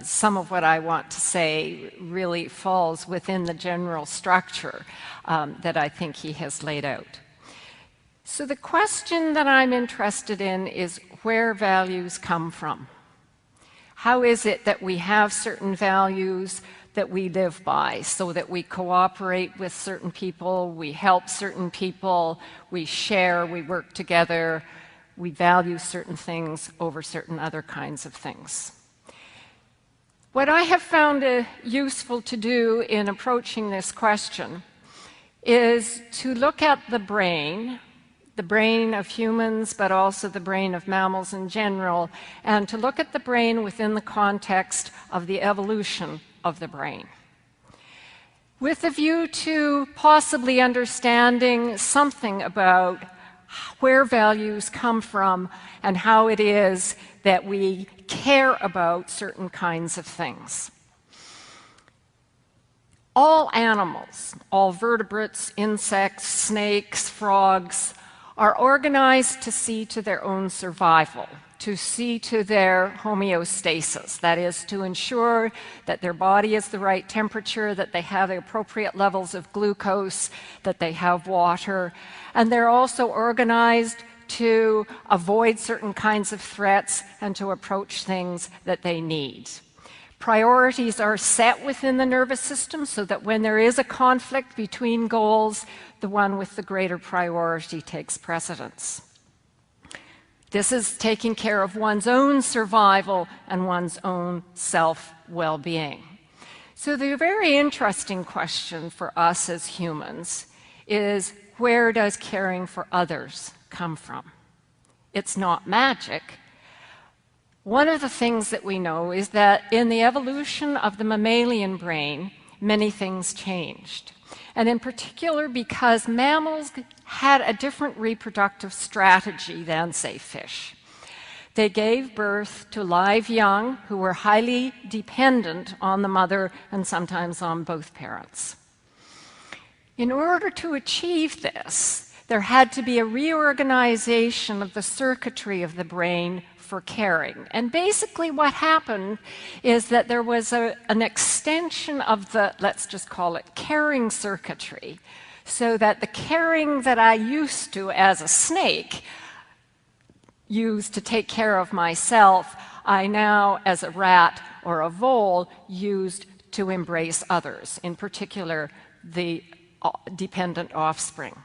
some of what I want to say really falls within the general structure that I think he has laid out. So the question that I'm interested in is where values come from. How is it that we have certain values that we live by, so that we cooperate with certain people, we help certain people, we share, we work together, we value certain things over certain other kinds of things. What I have found useful to do in approaching this question is to look at the brain of humans, but also the brain of mammals in general, and to look at the brain within the context of the evolution of the brain, with a view to possibly understanding something about where values come from and how it is that we care about certain kinds of things. All animals, all vertebrates, insects, snakes, frogs, are organized to see to their own survival, to see to their homeostasis, that is, to ensure that their body is the right temperature, that they have the appropriate levels of glucose, that they have water, and they're also organized to avoid certain kinds of threats and to approach things that they need. Priorities are set within the nervous system so that when there is a conflict between goals, the one with the greater priority takes precedence. This is taking care of one's own survival and one's own self-well-being. So the very interesting question for us as humans is, where does caring for others come from? It's not magic. One of the things that we know is that in the evolution of the mammalian brain, many things changed. And in particular because mammals had a different reproductive strategy than, say, fish. They gave birth to live young who were highly dependent on the mother and sometimes on both parents. In order to achieve this, there had to be a reorganization of the circuitry of the brain for caring. And basically what happened is that there was an extension of the, let's just call it, caring circuitry, so that the caring that I used to as a snake used to take care of myself, I now, as a rat or a vole, used to embrace others, in particular the dependent offspring.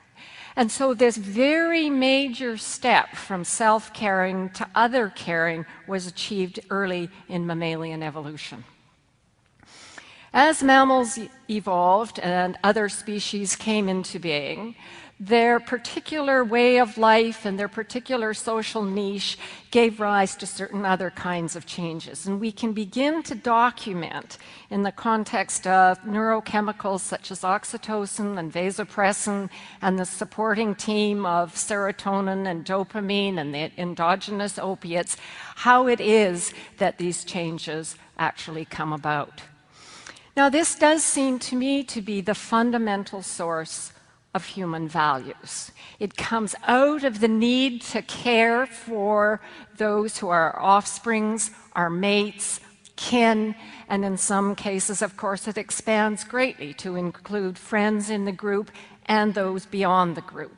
And so this very major step from self-caring to other caring was achieved early in mammalian evolution. As mammals evolved and other species came into being, Their particular way of life and their particular social niche gave rise to certain other kinds of changes. And we can begin to document in the context of neurochemicals such as oxytocin and vasopressin and the supporting team of serotonin and dopamine and the endogenous opiates, how it is that these changes actually come about. Now, this does seem to me to be the fundamental source of human values. It comes out of the need to care for those who are our offsprings, our mates, kin, and in some cases, of course, it expands greatly to include friends in the group and those beyond the group.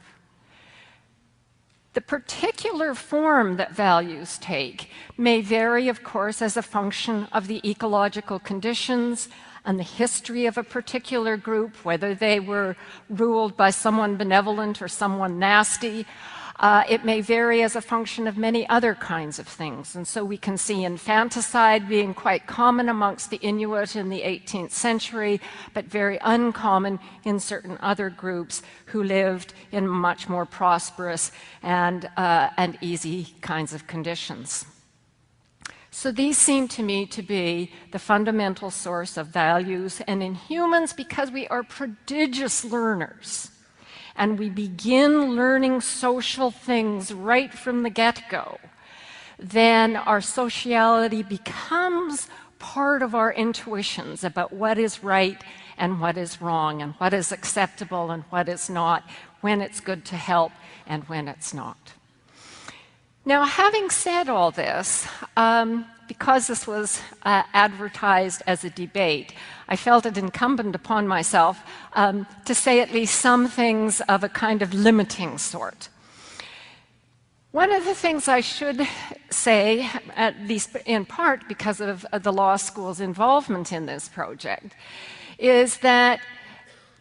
The particular form that values take may vary, of course, as a function of the ecological conditions and the history of a particular group, whether they were ruled by someone benevolent or someone nasty. It may vary as a function of many other kinds of things. And so we can see infanticide being quite common amongst the Inuit in the 18th century, but very uncommon in certain other groups who lived in much more prosperous and easy kinds of conditions. So these seem to me to be the fundamental source of values. And in humans, because we are prodigious learners, and we begin learning social things right from the get-go, then our sociality becomes part of our intuitions about what is right and what is wrong, and what is acceptable and what is not, when it's good to help and when it's not. Now, having said all this, because this was advertised as a debate, I felt it incumbent upon myself to say at least some things of a kind of limiting sort. One of the things I should say, at least in part because of the law school's involvement in this project, is that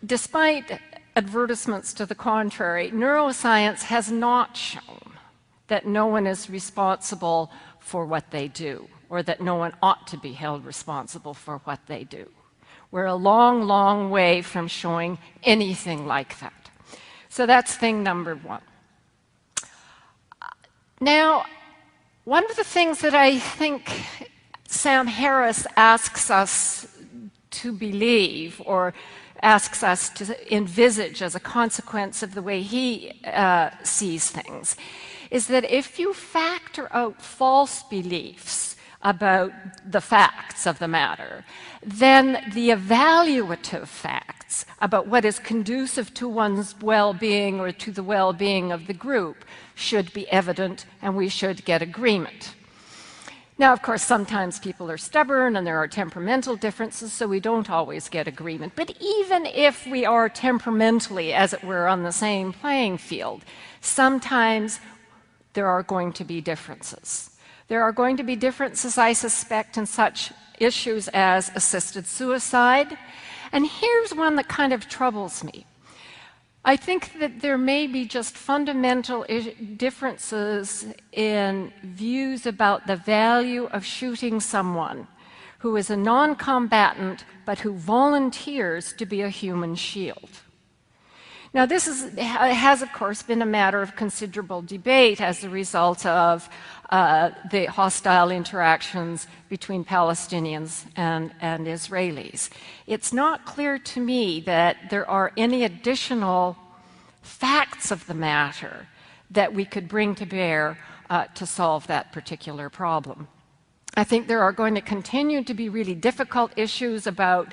despite advertisements to the contrary, neuroscience has not shown that no one is responsible for what they do, or that no one ought to be held responsible for what they do. We're a long, long way from showing anything like that. So that's thing number one. Now, one of the things that I think Sam Harris asks us to believe, or asks us to envisage as a consequence of the way he sees things, is that if you factor out false beliefs about the facts of the matter, then the evaluative facts about what is conducive to one's well-being or to the well-being of the group should be evident, and we should get agreement. Now, of course, sometimes people are stubborn and there are temperamental differences, so we don't always get agreement. But even if we are temperamentally, as it were, on the same playing field, sometimes there are going to be differences. There are going to be differences, I suspect, in such issues as assisted suicide. And here's one that kind of troubles me. I think that there may be just fundamental differences in views about the value of shooting someone who is a non-combatant but who volunteers to be a human shield. Now, this has, of course, been a matter of considerable debate as a result of the hostile interactions between Palestinians and Israelis. It's not clear to me that there are any additional facts of the matter that we could bring to bear to solve that particular problem. I think there are going to continue to be really difficult issues about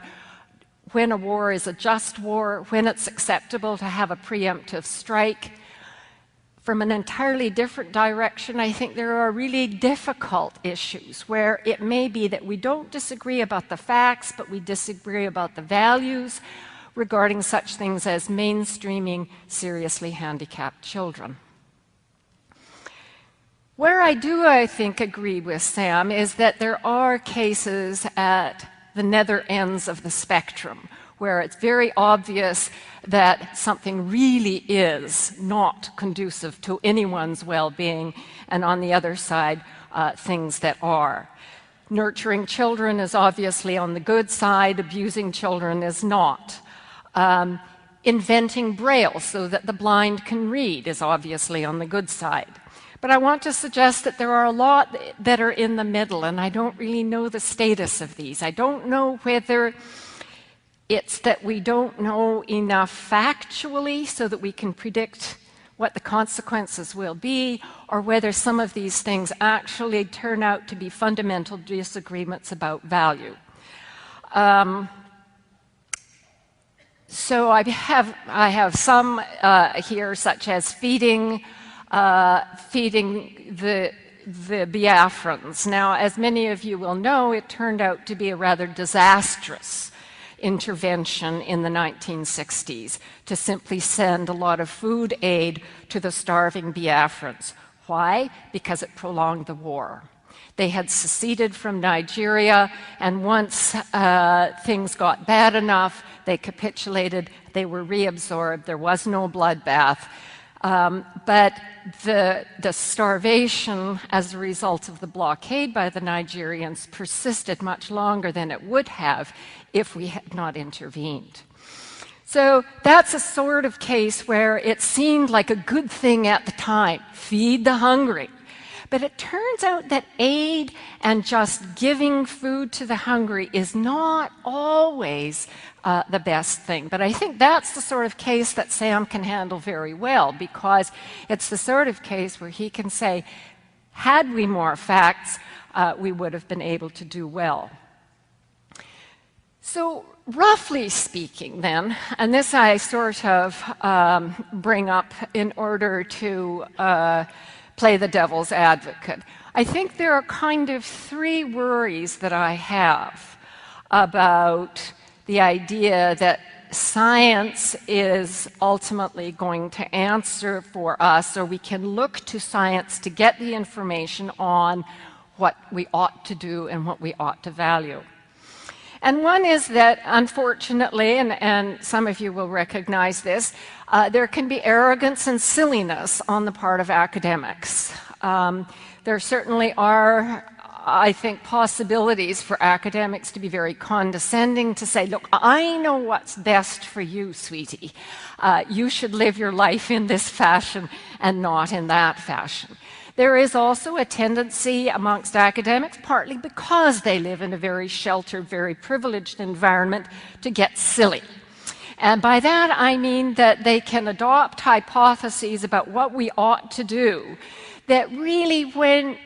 when a war is a just war, when it's acceptable to have a preemptive strike. From an entirely different direction, I think there are really difficult issues where it may be that we don't disagree about the facts, but we disagree about the values regarding such things as mainstreaming seriously handicapped children. Where I do, I think, agree with Sam is that there are cases at the nether ends of the spectrum, where it's very obvious that something really is not conducive to anyone's well-being, and on the other side, things that are. Nurturing children is obviously on the good side, abusing children is not. inventing Braille so that the blind can read is obviously on the good side. But I want to suggest that there are a lot that are in the middle, and I don't really know the status of these. I don't know whether it's that we don't know enough factually so that we can predict what the consequences will be, or whether some of these things actually turn out to be fundamental disagreements about value. So I have some here, such as feeding the Biafrans. Now, as many of you will know, it turned out to be a rather disastrous intervention in the 1960s to simply send a lot of food aid to the starving Biafrans. Why? Because it prolonged the war. They had seceded from Nigeria, and once things got bad enough, they capitulated, they were reabsorbed, there was no bloodbath. But the starvation as a result of the blockade by the Nigerians persisted much longer than it would have if we had not intervened. So that's a sort of case where it seemed like a good thing at the time, feed the hungry. But it turns out that aid and just giving food to the hungry is not always the best thing. But I think that's the sort of case that Sam can handle very well, because it's the sort of case where he can say, had we more facts, we would have been able to do well. So roughly speaking then, and this I sort of bring up in order to play the devil's advocate, I think there are kind of three worries that I have about the idea that science is ultimately going to answer for us, or we can look to science to get the information on what we ought to do and what we ought to value. And one is that, unfortunately, and some of you will recognize this, there can be arrogance and silliness on the part of academics. There certainly are, I think, possibilities for academics to be very condescending, to say, look, I know what's best for you, sweetie. You should live your life in this fashion and not in that fashion. There is also a tendency amongst academics, partly because they live in a very sheltered, very privileged environment, to get silly. And by that I mean that they can adopt hypotheses about what we ought to do that really,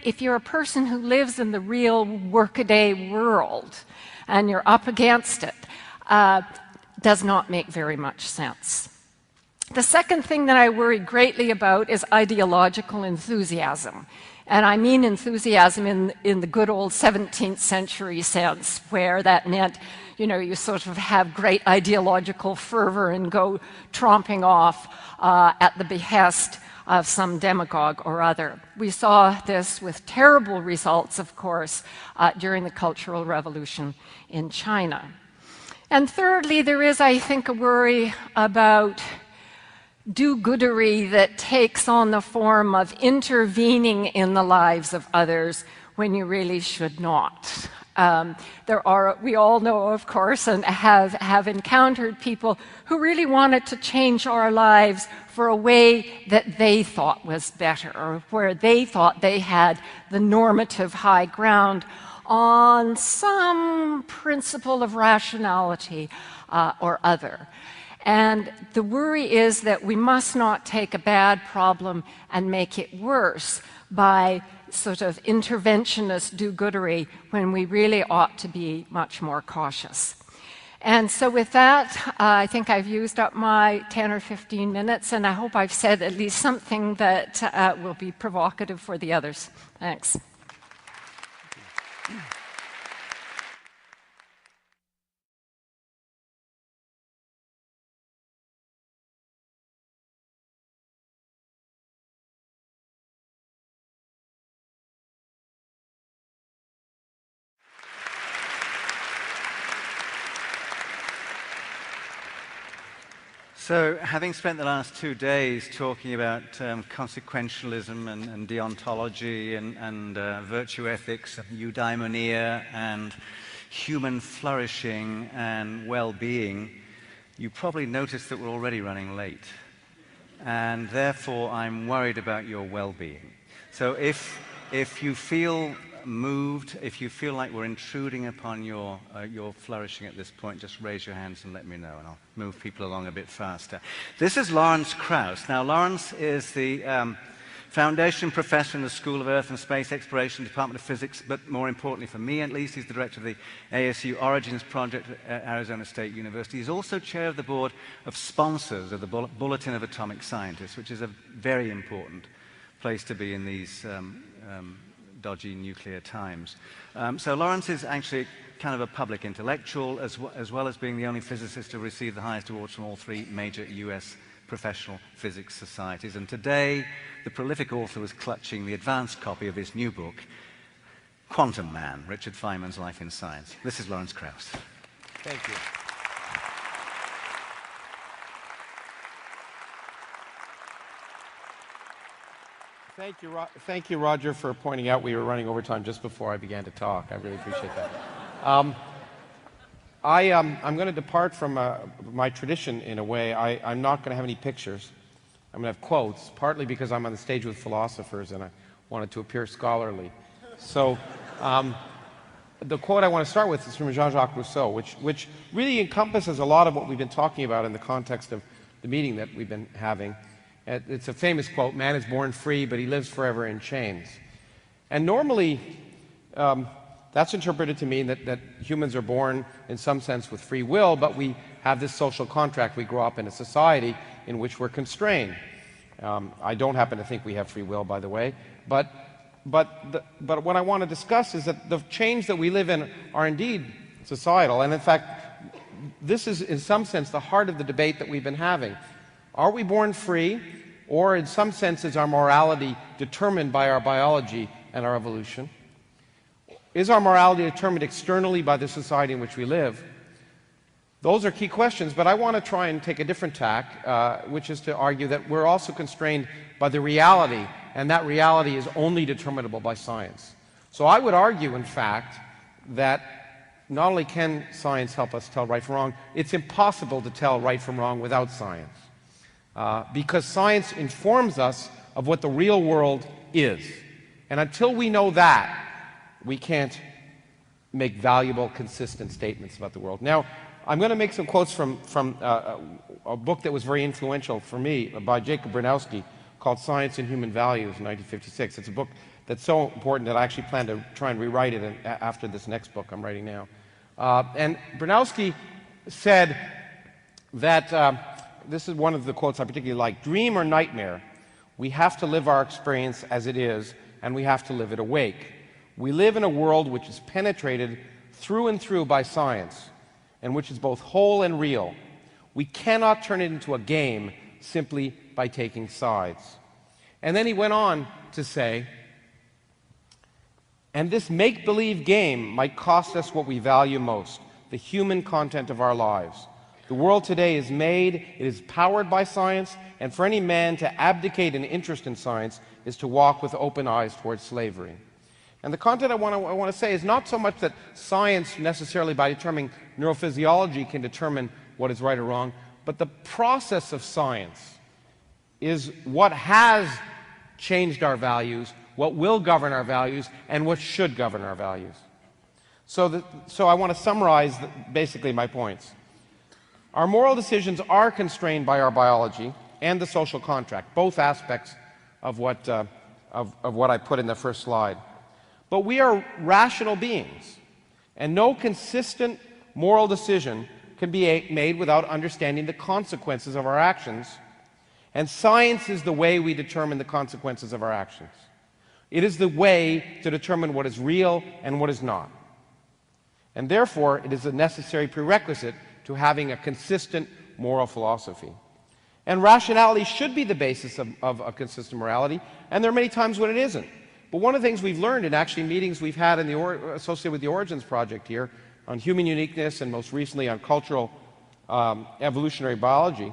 if you're a person who lives in the real workaday world and you're up against it, does not make very much sense. The second thing that I worry greatly about is ideological enthusiasm. And I mean enthusiasm in the good old 17th century sense, where that meant, you know, you sort of have great ideological fervor and go tromping off at the behest of some demagogue or other. We saw this with terrible results, of course, during the Cultural Revolution in China. And thirdly, there is, I think, a worry about do-goodery that takes on the form of intervening in the lives of others when you really should not. We all know, of course, and have encountered people who really wanted to change our lives for a way that they thought was better, or where they thought they had the normative high ground on some principle of rationality or other. And the worry is that we must not take a bad problem and make it worse by sort of interventionist do-goodery when we really ought to be much more cautious. And so with that, I think I've used up my 10 or 15 minutes, and I hope I've said at least something that will be provocative for the others. Thanks. So, having spent the last 2 days talking about consequentialism and deontology and virtue ethics and eudaimonia and human flourishing and well-being, you probably noticed that we're already running late. And therefore, I'm worried about your well-being. So if you feel moved, if you feel like we're intruding upon your flourishing at this point, just raise your hands and let me know, and I'll move people along a bit faster. This is Lawrence Krauss. Now, Lawrence is the Foundation Professor in the School of Earth and Space Exploration, Department of Physics, but more importantly for me at least, he's the director of the ASU Origins Project at Arizona State University. He's also chair of the board of sponsors of the Bulletin of Atomic Scientists, which is a very important place to be in these dodgy nuclear times. So Lawrence is actually kind of a public intellectual, as well as being the only physicist to receive the highest awards from all three major US professional physics societies. And today, the prolific author was clutching the advanced copy of his new book, Quantum Man, Richard Feynman's Life in Science. This is Lawrence Krauss. Thank you. Thank you, Roger, for pointing out we were running over time just before I began to talk. I really appreciate that. I'm going to depart from my tradition in a way. I'm not going to have any pictures. I'm going to have quotes, partly because I'm on the stage with philosophers and I wanted to appear scholarly. So the quote I want to start with is from Jean-Jacques Rousseau, which really encompasses a lot of what we've been talking about in the context of the meeting that we've been having. It's a famous quote, "Man is born free, but he lives forever in chains." And normally, that's interpreted to mean that humans are born, in some sense, with free will, but we have this social contract. We grow up in a society in which we're constrained. I don't happen to think we have free will, by the way, but what I want to discuss is that the chains that we live in are indeed societal, and in fact, this is, in some sense, the heart of the debate that we've been having. Are we born free, or in some sense is our morality determined by our biology and our evolution? Is our morality determined externally by the society in which we live? Those are key questions, but I want to try and take a different tack, which is to argue that we're also constrained by the reality, and that reality is only determinable by science. So I would argue, in fact, that not only can science help us tell right from wrong, it's impossible to tell right from wrong without science. Because science informs us of what the real world is. And until we know that, we can't make valuable, consistent statements about the world. Now, I'm going to make some quotes from a book that was very influential for me by Jacob Bronowski called Science and Human Values in 1956. It's a book that's so important that I actually plan to try and rewrite it after this next book I'm writing now. And Bronowski said that, this is one of the quotes I particularly like, "Dream or nightmare, we have to live our experience as it is, and we have to live it awake. We live in a world which is penetrated through and through by science, and which is both whole and real. We cannot turn it into a game simply by taking sides." And then he went on to say, "And this make-believe game might cost us what we value most, the human content of our lives. The world today is made, it is powered by science, and for any man to abdicate an interest in science is to walk with open eyes towards slavery." And the content I want to say is not so much that science necessarily by determining neurophysiology can determine what is right or wrong, but the process of science is what has changed our values, what will govern our values, and what should govern our values. So I want to summarize basically my points. Our moral decisions are constrained by our biology and the social contract, both aspects of what I put in the first slide. But we are rational beings, and no consistent moral decision can be made without understanding the consequences of our actions, and science is the way we determine the consequences of our actions. It is the way to determine what is real and what is not. And therefore, it is a necessary prerequisite to having a consistent moral philosophy. And rationality should be the basis of a consistent morality, and there are many times when it isn't. But one of the things we've learned in actually meetings we've had associated with the Origins Project here on human uniqueness and most recently on cultural evolutionary biology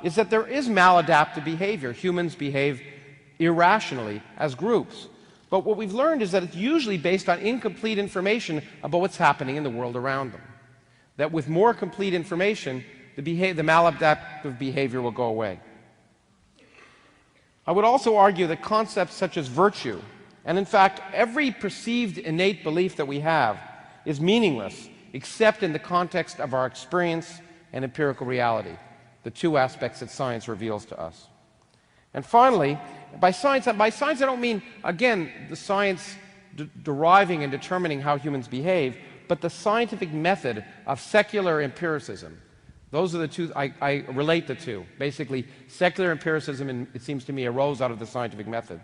is that there is maladaptive behavior. Humans behave irrationally as groups. But what we've learned is that it's usually based on incomplete information about what's happening in the world around them. that with more complete information, the maladaptive behavior will go away. I would also argue that concepts such as virtue, and in fact every perceived innate belief that we have, is meaningless except in the context of our experience and empirical reality, the two aspects that science reveals to us. And finally, by science I don't mean, again, the science deriving and determining how humans behave, but the scientific method of secular empiricism. Those are the two, I relate the two. Basically, secular empiricism, it seems to me, arose out of the scientific method.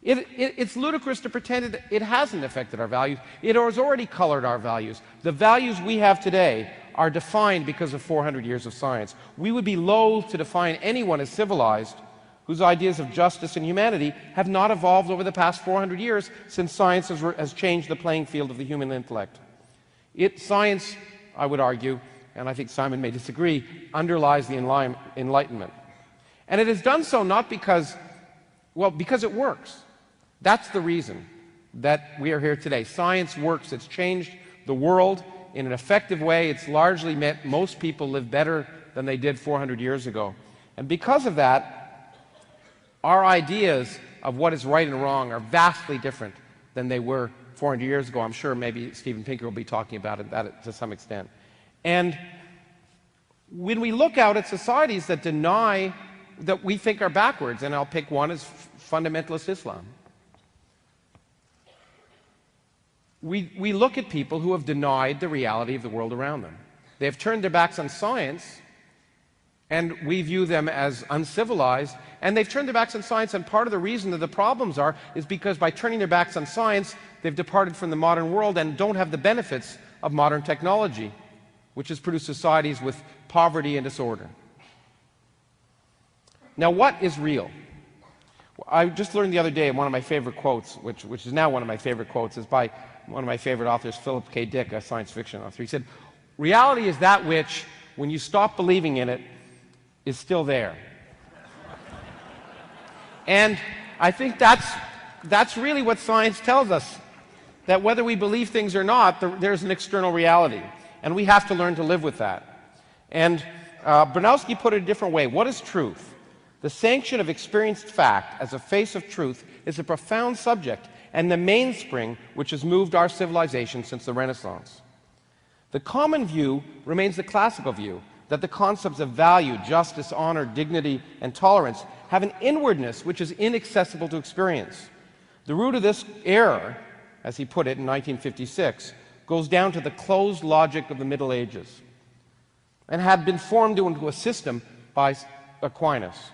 It's ludicrous to pretend it hasn't affected our values. It has already colored our values. The values we have today are defined because of 400 years of science. We would be loath to define anyone as civilized whose ideas of justice and humanity have not evolved over the past 400 years since science has changed the playing field of the human intellect. Science, I would argue, and I think Simon may disagree, underlies the Enlightenment. And it has done so not because, well, because it works. That's the reason that we are here today. Science works. It's changed the world in an effective way. It's largely meant most people live better than they did 400 years ago. And because of that, our ideas of what is right and wrong are vastly different than they were 400 years ago. I'm sure maybe Steven Pinker will be talking about that to some extent. And when we look out at societies that deny, that we think are backwards, and I'll pick one as fundamentalist Islam. We look at people who have denied the reality of the world around them. They have turned their backs on science, and we view them as uncivilized, and they've turned their backs on science, and part of the reason that the problems is because by turning their backs on science, they've departed from the modern world and don't have the benefits of modern technology, which has produced societies with poverty and disorder. Now, what is real? I just learned the other day one of my favorite quotes, which is now one of my favorite quotes, is by one of my favorite authors, Philip K. Dick, a science fiction author. He said, "Reality is that which, when you stop believing in it, is still there." And I think that's really what science tells us, that whether we believe things or not, there's an external reality, and we have to learn to live with that. And Bronowski put it a different way. What is truth? The sanction of experienced fact as a face of truth is a profound subject and the mainspring which has moved our civilization since the Renaissance. The common view remains the classical view, that the concepts of value, justice, honor, dignity, and tolerance have an inwardness which is inaccessible to experience. The root of this error, as he put it in 1956, goes down to the closed logic of the Middle Ages and had been formed into a system by Aquinas.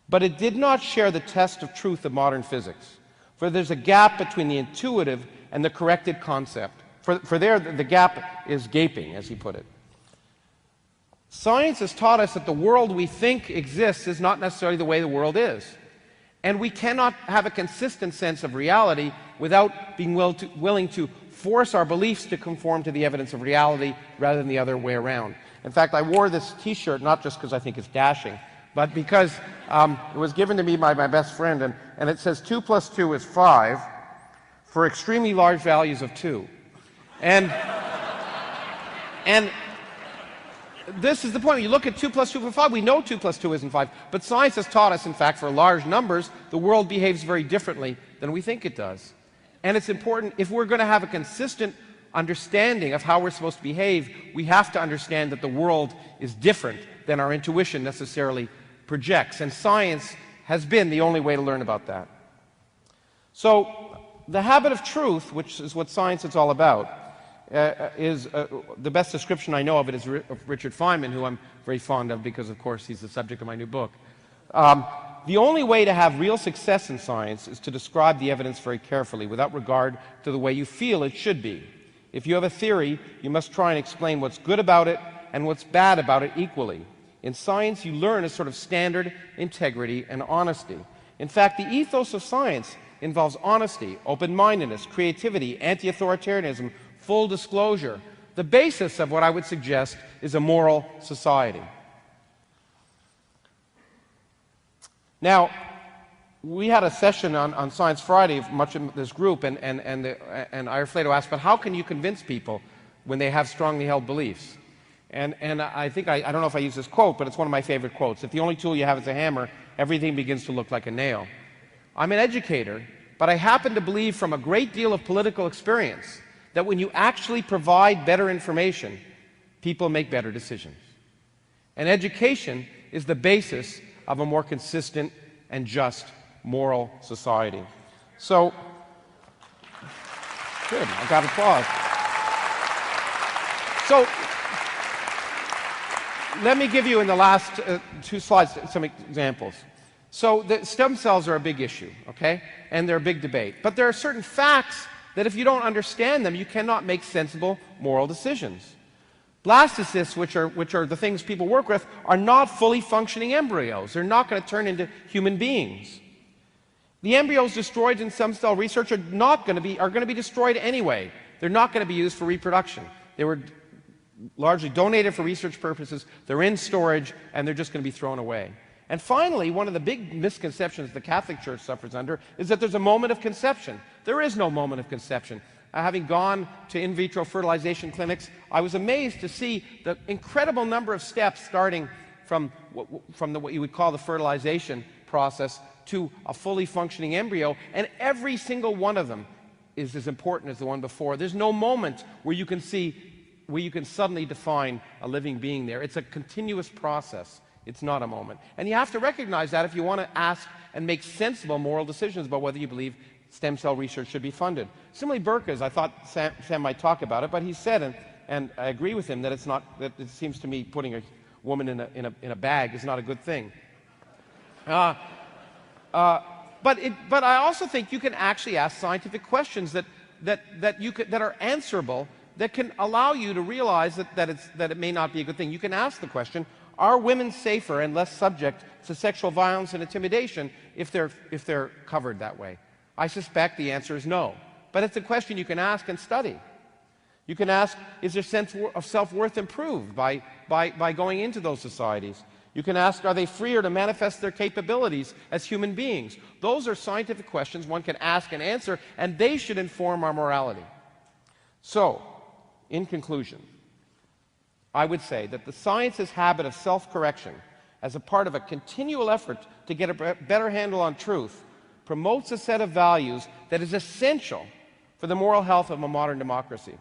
But it did not share the test of truth of modern physics, for there's a gap between the intuitive and the corrected concept. For there, the gap is gaping, as he put it. Science has taught us that the world we think exists is not necessarily the way the world is. And we cannot have a consistent sense of reality without being willing to force our beliefs to conform to the evidence of reality rather than the other way around. In fact, I wore this T-shirt not just because I think it's dashing, but because it was given to me by my best friend, and it says 2 + 2 is 5 for extremely large values of 2. And this is the point. When you look at 2 + 2 for 5, we know 2 + 2 isn't 5. But science has taught us, in fact, for large numbers, the world behaves very differently than we think it does. And it's important, if we're going to have a consistent understanding of how we're supposed to behave, we have to understand that the world is different than our intuition necessarily projects. And science has been the only way to learn about that. So the habit of truth, which is what science is all about, is the best description I know of it is of Richard Feynman, who I'm very fond of because, of course, he's the subject of my new book. The only way to have real success in science is to describe the evidence very carefully without regard to the way you feel it should be. If you have a theory, you must try and explain what's good about it and what's bad about it equally. In science, you learn a sort of standard, integrity, and honesty. In fact, the ethos of science involves honesty, open-mindedness, creativity, anti-authoritarianism, full disclosure. The basis of what I would suggest is a moral society. Now, we had a session on Science Friday, much of this group, and Ira Flato asked, but how can you convince people when they have strongly held beliefs? And I think, I don't know if I use this quote, but it's one of my favorite quotes. If the only tool you have is a hammer, everything begins to look like a nail. I'm an educator, but I happen to believe from a great deal of political experience that when you actually provide better information, people make better decisions. And education is the basis of a more consistent and just moral society. So, good, I got applause. So, let me give you in the last 2 slides some examples. So the stem cells are a big issue, okay? And they're a big debate. But there are certain facts that if you don't understand them, you cannot make sensible moral decisions. Blastocysts, which are the things people work with, are not fully functioning embryos. They're not going to turn into human beings. The embryos destroyed in stem cell research are going to be destroyed anyway. They're not going to be used for reproduction. They were largely donated for research purposes. They're in storage, and they're just going to be thrown away. And finally, one of the big misconceptions the Catholic Church suffers under is that there's a moment of conception. There is no moment of conception. Having gone to in vitro fertilization clinics, I was amazed to see the incredible number of steps starting from what you would call the fertilization process to a fully functioning embryo, and every single one of them is as important as the one before. There's no moment where you can suddenly define a living being there. It's a continuous process. It's not a moment. And you have to recognize that if you want to ask and make sensible moral decisions about whether you believe stem cell research should be funded. Similarly, Burkas, I thought Sam might talk about it, but he said, and I agree with him, that it seems to me putting a woman in a bag is not a good thing. But I also think you can actually ask scientific questions that are answerable, that can allow you to realize that it may not be a good thing. You can ask the question, are women safer and less subject to sexual violence and intimidation if they're covered that way? I suspect the answer is no. But it's a question you can ask and study. You can ask, is their sense of self-worth improved by going into those societies? You can ask, are they freer to manifest their capabilities as human beings? Those are scientific questions one can ask and answer, and they should inform our morality. So, in conclusion, I would say that the science's habit of self-correction as a part of a continual effort to get a better handle on truth promotes a set of values that is essential for the moral health of a modern democracy.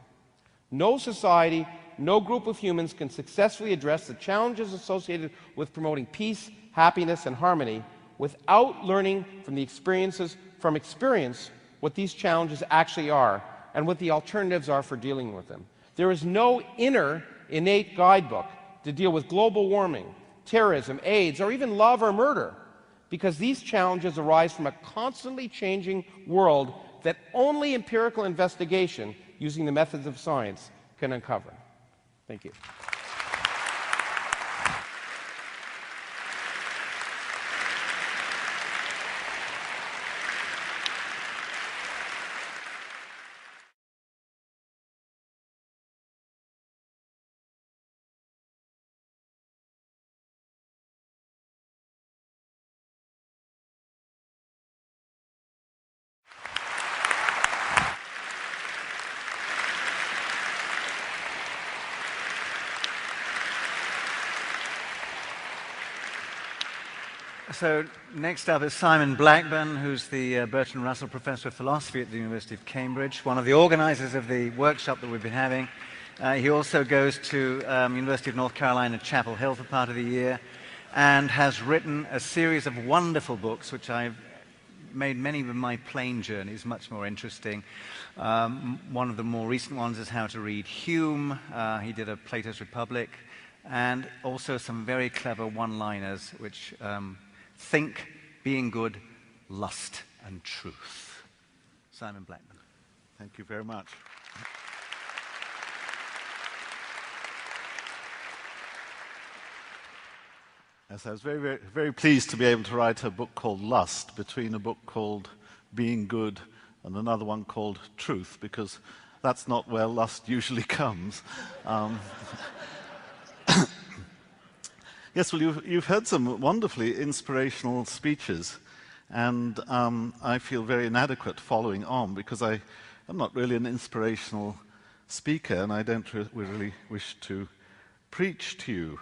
No society, no group of humans can successfully address the challenges associated with promoting peace, happiness, and harmony without learning from experience what these challenges actually are and what the alternatives are for dealing with them. There is no inner innate guidebook to deal with global warming, terrorism, AIDS, or even love or murder, because these challenges arise from a constantly changing world that only empirical investigation using the methods of science can uncover. Thank you. So next up is Simon Blackburn, who's the Bertrand Russell Professor of Philosophy at the University of Cambridge, one of the organizers of the workshop that we've been having. He also goes to University of North Carolina, Chapel Hill for part of the year, and has written a series of wonderful books, which I've made many of my plane journeys much more interesting. One of the more recent ones is How to Read Hume. He did a Plato's Republic, and also some very clever one-liners, which think, being good, lust, and truth. Simon Blackburn. Thank you very much. Yes, I was very, very, very pleased to be able to write a book called Lust between a book called Being Good and another one called Truth, because that's not where lust usually comes. Yes, well, you've heard some wonderfully inspirational speeches, and I feel very inadequate following on because I am not really an inspirational speaker, and I don't really wish to preach to you.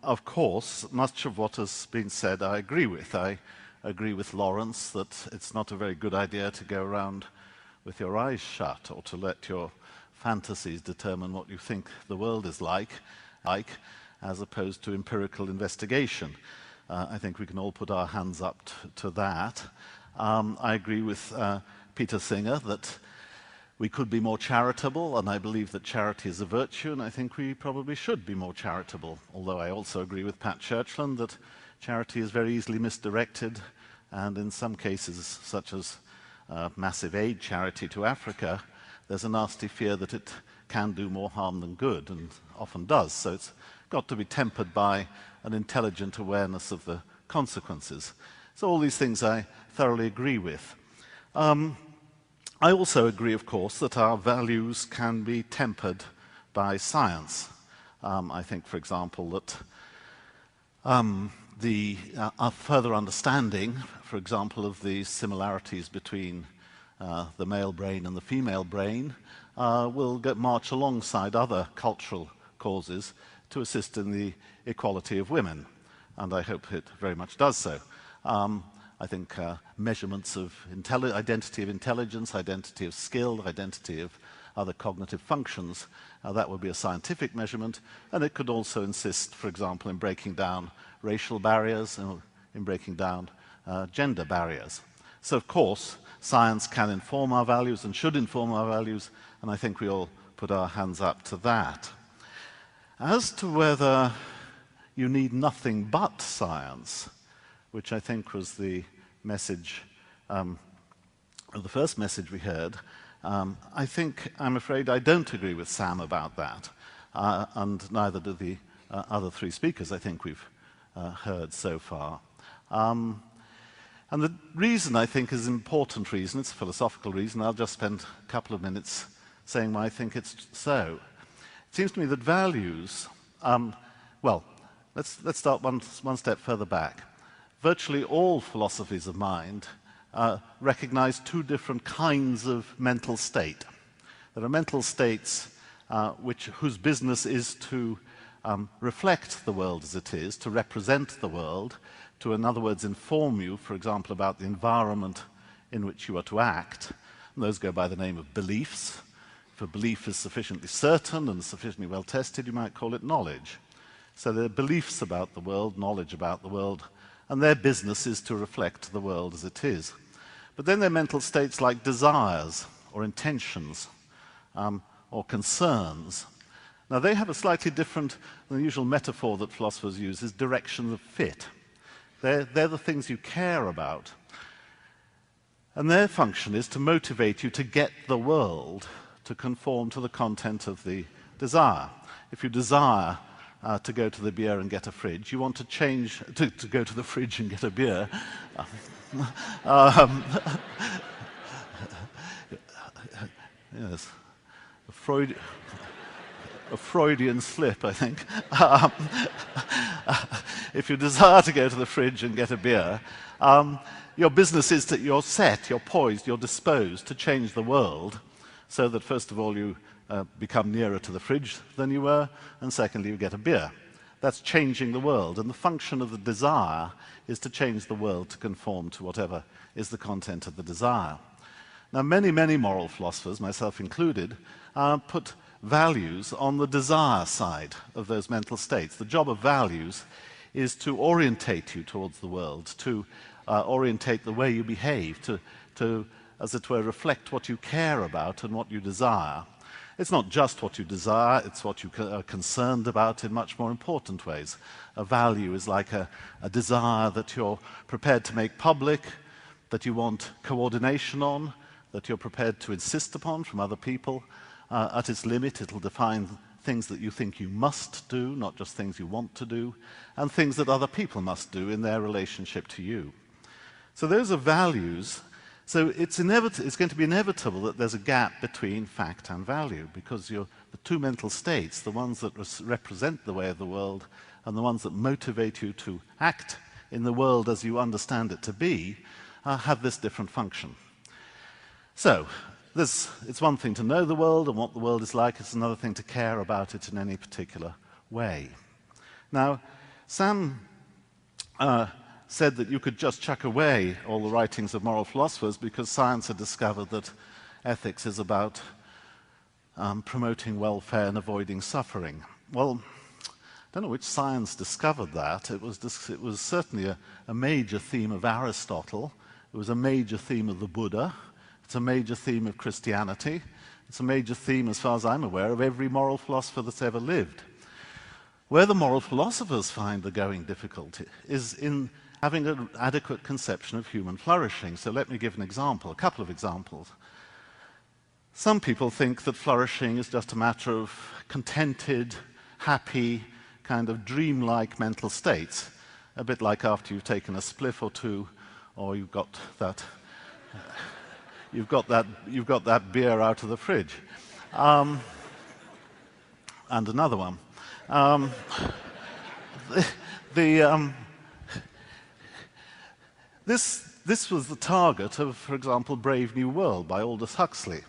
Of course, much of what has been said I agree with. I agree with Lawrence that it's not a very good idea to go around with your eyes shut or to let your fantasies determine what you think the world is like, as opposed to empirical investigation. I think we can all put our hands up to that. I agree with Peter Singer that we could be more charitable, and I believe that charity is a virtue, and I think we probably should be more charitable. Although I also agree with Pat Churchland that charity is very easily misdirected, and in some cases, such as massive aid charity to Africa, there's a nasty fear that it can do more harm than good, and often does. So it's got to be tempered by an intelligent awareness of the consequences. So all these things I thoroughly agree with. I also agree, of course, that our values can be tempered by science. I think, for example, that our further understanding, for example, of the similarities between the male brain and the female brain will march alongside other cultural causes to assist in the equality of women, and I hope it very much does so. I think measurements of identity of intelligence, identity of skill, identity of other cognitive functions, that would be a scientific measurement, and it could also insist, for example, in breaking down racial barriers, in breaking down gender barriers. So, of course, science can inform our values and should inform our values, and I think we all put our hands up to that. As to whether you need nothing but science, which I think was the message, or the first message we heard, I'm afraid I don't agree with Sam about that, and neither do the other three speakers I think we've heard so far. And the reason, I think, is an important reason. It's a philosophical reason. I'll just spend a couple of minutes saying why I think it's so. It seems to me that values, well, let's start one step further back. Virtually all philosophies of mind recognize two different kinds of mental state. There are mental states whose business is to reflect the world as it is, to represent the world, to, in other words, inform you, for example, about the environment in which you are to act. And those go by the name of beliefs. If a belief is sufficiently certain and sufficiently well tested, you might call it knowledge. So there are beliefs about the world, knowledge about the world, and their business is to reflect the world as it is. But then there are mental states like desires or intentions or concerns. Now they have a slightly different, the usual metaphor that philosophers use is directions of fit. They're the things you care about. And their function is to motivate you to get the world to conform to the content of the desire. If you desire to go to the beer and get a fridge, you want to change, to go to the fridge and get a beer. Yes, a Freudian slip, I think. If you desire to go to the fridge and get a beer, your business is that you're set, you're poised, you're disposed to change the world so that, first of all, you become nearer to the fridge than you were, and secondly, you get a beer. That's changing the world, and the function of the desire is to change the world to conform to whatever is the content of the desire. Now, many, many moral philosophers, myself included, put values on the desire side of those mental states. The job of values is to orientate you towards the world, to orientate the way you behave, to, as it were, reflect what you care about and what you desire. It's not just what you desire, it's what you are concerned about in much more important ways. A value is like a desire that you're prepared to make public, that you want coordination on, that you're prepared to insist upon from other people. At its limit, it'll define things that you think you must do, not just things you want to do, and things that other people must do in their relationship to you. So those are values. So it's going to be inevitable that there's a gap between fact and value, because the two mental states, the ones that represent the way of the world and the ones that motivate you to act in the world as you understand it to be, have this different function. So, it's one thing to know the world and what the world is like, it's another thing to care about it in any particular way. Now, Sam said that you could just chuck away all the writings of moral philosophers because science had discovered that ethics is about promoting welfare and avoiding suffering. Well, I don't know which science discovered that. It was certainly a major theme of Aristotle. It was a major theme of the Buddha. It's a major theme of Christianity. It's a major theme, as far as I'm aware, of every moral philosopher that's ever lived. Where the moral philosophers find the going difficulty is in having an adequate conception of human flourishing. So let me give an example, a couple of examples. Some people think that flourishing is just a matter of contented, happy, kind of dreamlike mental states, a bit like after you've taken a spliff or two, or you've got that beer out of the fridge, and another one. This was the target of, for example, Brave New World by Aldous Huxley.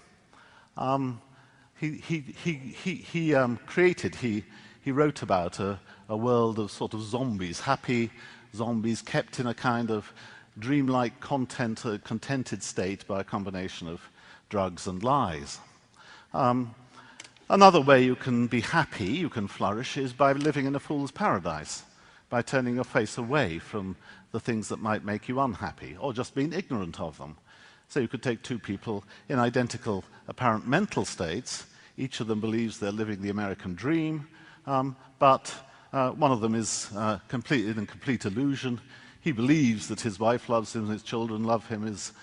He wrote about a world of sort of zombies, happy zombies kept in a kind of dreamlike, contented state by a combination of drugs and lies. Another way you can be happy, you can flourish, is by living in a fool's paradise, by turning your face away from the things that might make you unhappy, or just being ignorant of them. So you could take two people in identical apparent mental states. Each of them believes they're living the American dream, but one of them is in complete illusion. He believes that his wife loves him, his children love him, his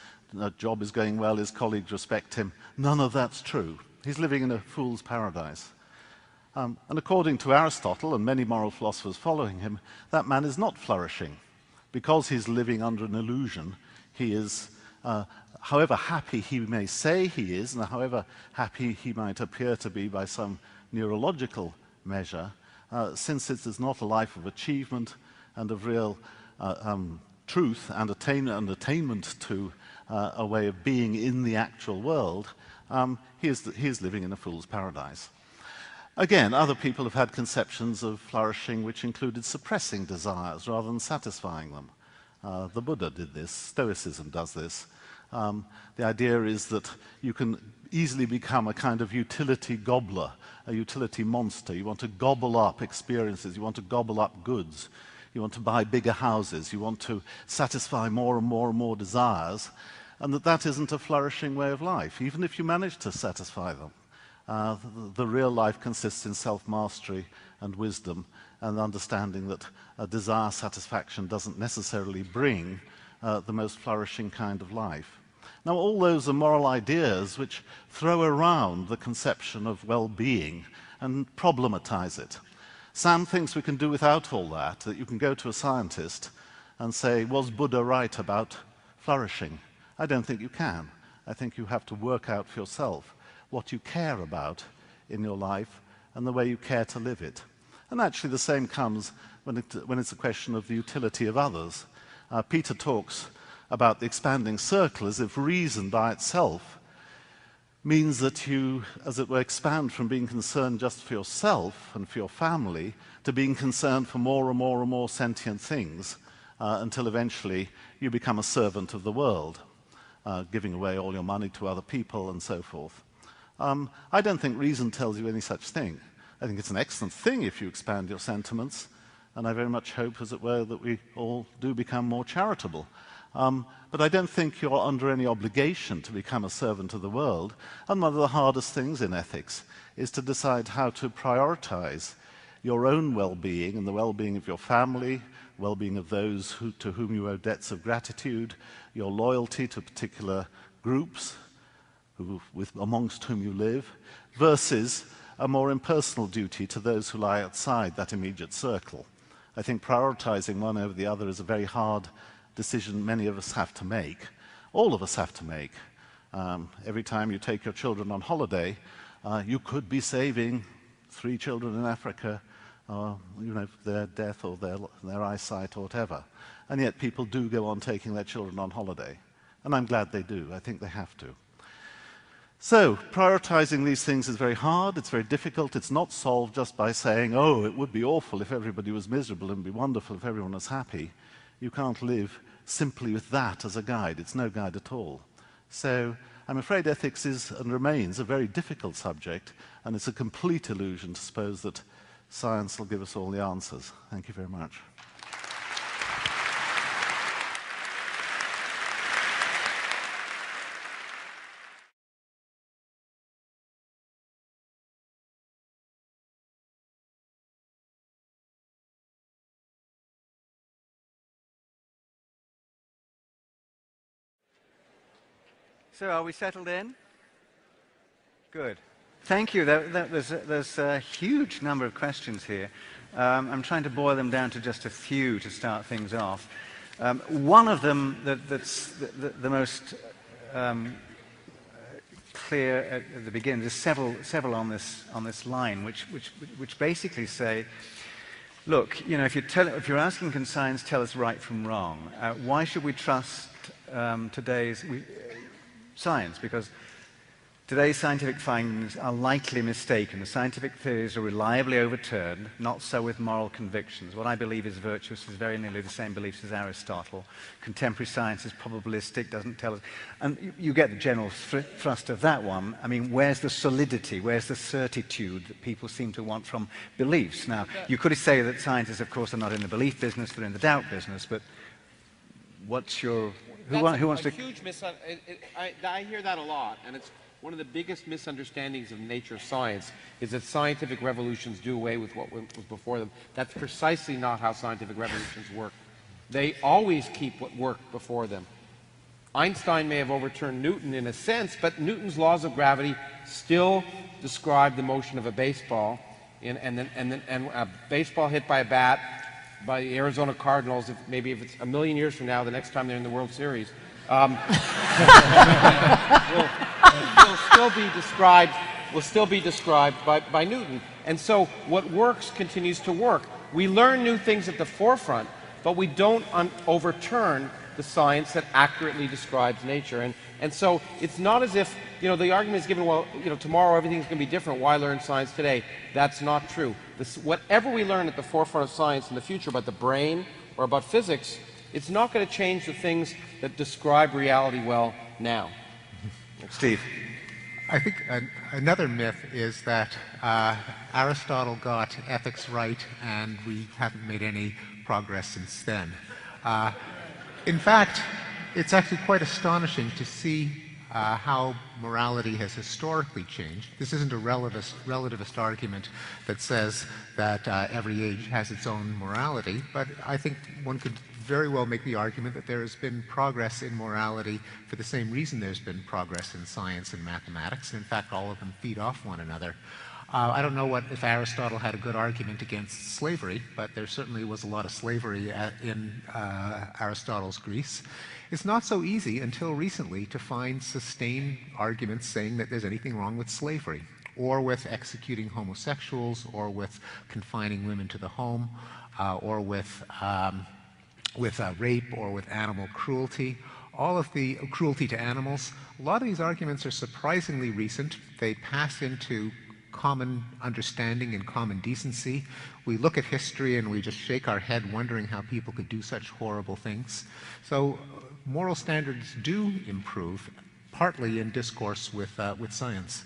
job is going well, his colleagues respect him. None of that's true. He's living in a fool's paradise. And according to Aristotle and many moral philosophers following him, that man is not flourishing. Because he's living under an illusion, he is, however happy he may say he is, and however happy he might appear to be by some neurological measure, since it is not a life of achievement and of real truth and attainment to a way of being in the actual world, he is living in a fool's paradise. Again, other people have had conceptions of flourishing which included suppressing desires rather than satisfying them. The Buddha did this, Stoicism does this. The idea is that you can easily become a kind of utility gobbler, a utility monster. You want to gobble up experiences, you want to gobble up goods, you want to buy bigger houses, you want to satisfy more and more and more desires, and that isn't a flourishing way of life, even if you manage to satisfy them. The real life consists in self-mastery and wisdom and understanding that desire satisfaction doesn't necessarily bring the most flourishing kind of life. Now, all those are moral ideas which throw around the conception of well-being and problematize it. Sam thinks we can do without all that you can go to a scientist and say, was Buddha right about flourishing? I don't think you can. I think you have to work out for yourself what you care about in your life and the way you care to live it. And actually the same comes when it's a question of the utility of others. Peter talks about the expanding circle as if reason by itself means that you, as it were, expand from being concerned just for yourself and for your family to being concerned for more and more and more sentient things until eventually you become a servant of the world, giving away all your money to other people and so forth. I don't think reason tells you any such thing. I think it's an excellent thing if you expand your sentiments, and I very much hope, as it were, that we all do become more charitable. But I don't think you're under any obligation to become a servant of the world, and one of the hardest things in ethics is to decide how to prioritize your own well-being and the well-being of your family, well-being of those to whom you owe debts of gratitude, your loyalty to particular groups, amongst whom you live, versus a more impersonal duty to those who lie outside that immediate circle. I think prioritizing one over the other is a very hard decision many of us have to make. All of us have to make. Every time you take your children on holiday, you could be saving 3 children in Africa, their death or their eyesight or whatever. And yet people do go on taking their children on holiday. And I'm glad they do. I think they have to. So, prioritizing these things is very hard, it's very difficult, it's not solved just by saying, oh, it would be awful if everybody was miserable and it would be wonderful if everyone was happy. You can't live simply with that as a guide. It's no guide at all. So, I'm afraid ethics is and remains a very difficult subject, and it's a complete illusion to suppose that science will give us all the answers. Thank you very much. So are we settled in? Good. Thank you. There's a huge number of questions here. I'm trying to boil them down to just a few to start things off. One of them that's the most clear at the beginning, there's several on this line, which basically say, look, you know, if you're asking, can science tell us right from wrong? Why should we trust today's science? Because today's scientific findings are likely mistaken. The scientific theories are reliably overturned, not so with moral convictions. What I believe is virtuous is very nearly the same beliefs as Aristotle. Contemporary science is probabilistic, doesn't tell us. And you get the general thrust of that one. I mean, where's the solidity, where's the certitude that people seem to want from beliefs? Now, you could say that scientists, of course, are not in the belief business, they're in the doubt business, but what's your... Who wants to... Huge I hear that a lot, and it's one of the biggest misunderstandings of nature science is that scientific revolutions do away with what was before them. That's precisely not how scientific revolutions work. They always keep what worked before them. Einstein may have overturned Newton in a sense, but Newton's laws of gravity still describe the motion of a baseball, and a baseball hit by a bat by the Arizona Cardinals, maybe if it's a million years from now, the next time they're in the World Series, will still be described by Newton. And so what works continues to work. We learn new things at the forefront, but we don't overturn the science that accurately describes nature. And so it's not as if, you know, the argument is given, well, you know, tomorrow everything's going to be different. Why learn science today? That's not true. Whatever we learn at the forefront of science in the future about the brain or about physics, it's not going to change the things that describe reality well now. Steve. I think another myth is that Aristotle got ethics right and we haven't made any progress since then. In fact, it's actually quite astonishing to see how morality has historically changed. This isn't a relativist argument that says that every age has its own morality, but I think one could very well make the argument that there has been progress in morality for the same reason there's been progress in science and mathematics. In fact, all of them feed off one another. I don't know if Aristotle had a good argument against slavery, but there certainly was a lot of slavery in Aristotle's Greece. It's not so easy until recently to find sustained arguments saying that there's anything wrong with slavery, or with executing homosexuals, or with confining women to the home, or with rape, or with animal cruelty. All of the cruelty to animals, a lot of these arguments are surprisingly recent. They pass into common understanding and common decency. We look at history and we just shake our head wondering how people could do such horrible things. So moral standards do improve, partly in discourse with science.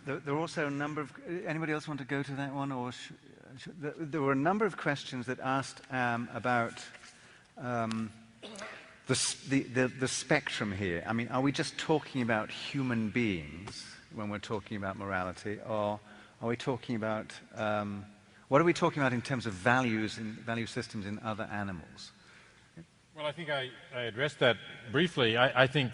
There are also a number of... Anybody else want to go to that one? Or there were a number of questions that asked about the spectrum here. I mean, are we just talking about human beings when we're talking about morality, or are we talking about... what are we talking about in terms of values and value systems in other animals? Well, I think I addressed that briefly. I think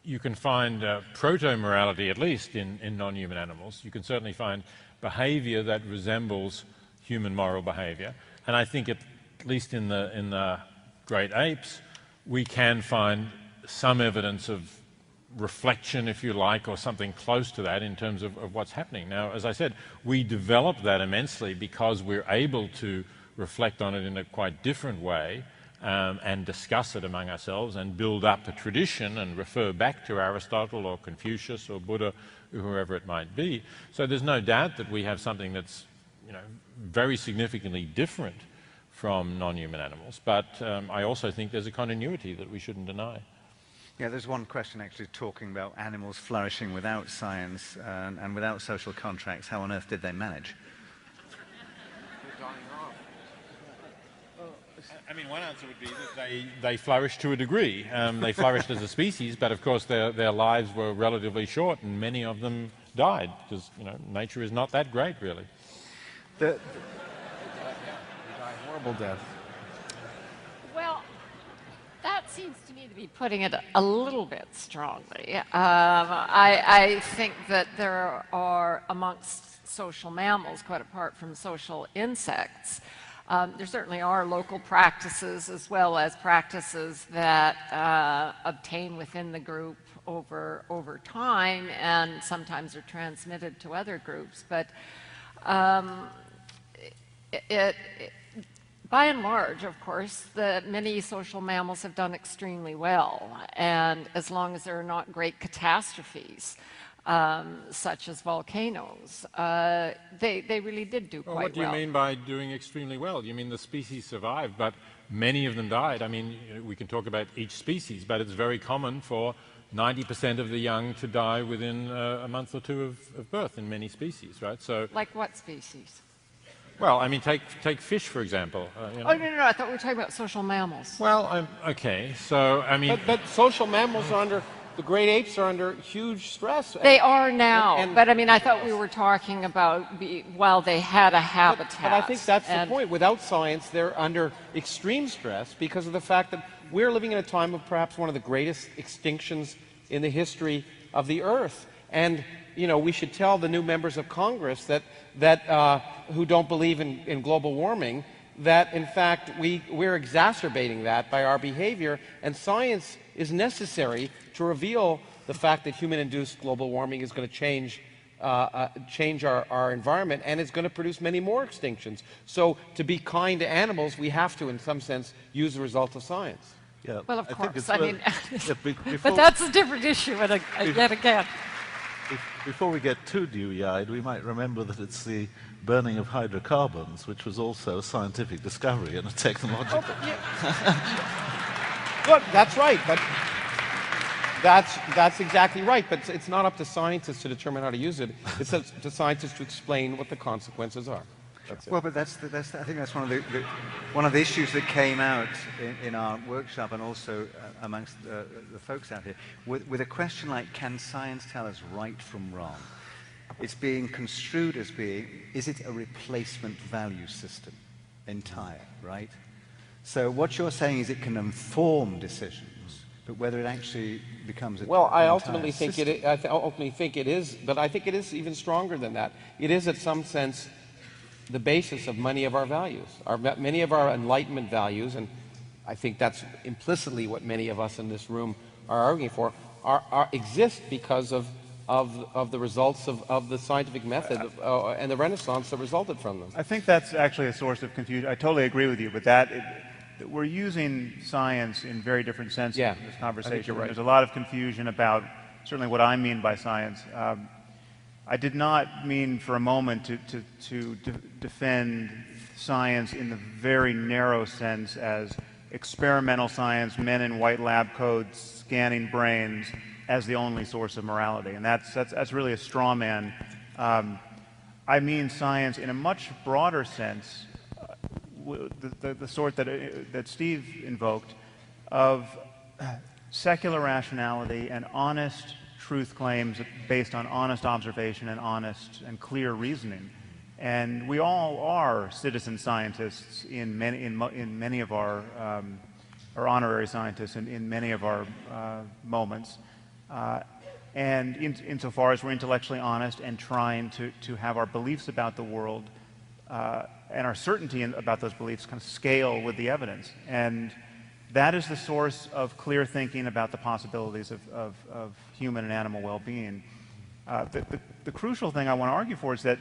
you can find proto-morality, at least, in non-human animals. You can certainly find behavior that resembles human moral behavior. And I think at least in the great apes, we can find some evidence of reflection, if you like, or something close to that in terms of what's happening. Now, as I said, we developed that immensely because we're able to reflect on it in a quite different way and discuss it among ourselves and build up a tradition and refer back to Aristotle or Confucius or Buddha, whoever it might be. So there's no doubt that we have something that's, very significantly different from non-human animals, but I also think there's a continuity that we shouldn't deny. Yeah, there's one question actually talking about animals flourishing without science and without social contracts. How on earth did they manage? I mean, one answer would be that they flourished to a degree. They flourished as a species, but of course their lives were relatively short, and many of them died because nature is not that great, really. They die horrible death. Well, that seems to me to be putting it a little bit strongly. I think that there are, amongst social mammals, quite apart from social insects, there certainly are local practices as well as practices that obtain within the group over time and sometimes are transmitted to other groups. But by and large, of course, many social mammals have done extremely well, and as long as there are not great catastrophes, such as volcanoes, they really did do quite well. What do you mean by doing extremely well? You mean the species survived, but many of them died. I mean, we can talk about each species, but it's very common for 90% of the young to die within a month or two of birth in many species, right? So, like what species? Well, I mean, take fish, for example. Oh, no, I thought we were talking about social mammals. Well, okay, so, I mean... But social mammals are under... The great apes are under huge stress. They are now, but I mean, I thought we were talking about while they had a habitat. But I think that's the point. Without science, they're under extreme stress because of the fact that we're living in a time of perhaps one of the greatest extinctions in the history of the Earth. And, we should tell the new members of Congress that who don't believe in global warming that, in fact, we're exacerbating that by our behavior, and science is necessary to reveal the fact that human-induced global warming is going to change our environment, and it's going to produce many more extinctions. So to be kind to animals, we have to, in some sense, use the result of science. Yeah, well, of course. I mean, before, but that's a different issue, yet again. Before we get too dewy-eyed, we might remember that it's the burning of hydrocarbons, which was also a scientific discovery and a technological... Look, that's right, but that's exactly right. But it's not up to scientists to determine how to use it. It's up to scientists to explain what the consequences are. That's it. Well, but I think that's one of the issues that came out in our workshop and also amongst the folks out here. With a question like, can science tell us right from wrong? It's being construed as being, is it a replacement value system entire, right? So what you're saying is it can inform decisions, but whether it actually becomes a well, I ultimately think it is, but I think it is even stronger than that. It is, in some sense, the basis of many of our values, many of our Enlightenment values, and I think that's implicitly what many of us in this room are arguing for, exist because of the results of the scientific method and the Renaissance that resulted from them. I think that's actually a source of confusion. I totally agree with you, but that we're using science in very different senses in this conversation. I think you're right. There's a lot of confusion about certainly what I mean by science. I did not mean for a moment to defend science in the very narrow sense as experimental science, men in white lab coats scanning brains as the only source of morality, and that's really a straw man. I mean science in a much broader sense, the sort that Steve invoked, of secular rationality and honest truth claims based on honest observation and honest and clear reasoning. And we all are citizen scientists in many of our, or honorary scientists in many of our moments. And insofar as we're intellectually honest and trying to have our beliefs about the world and our certainty about those beliefs kind of scale with the evidence. And that is the source of clear thinking about the possibilities of human and animal well-being. The crucial thing I want to argue for is that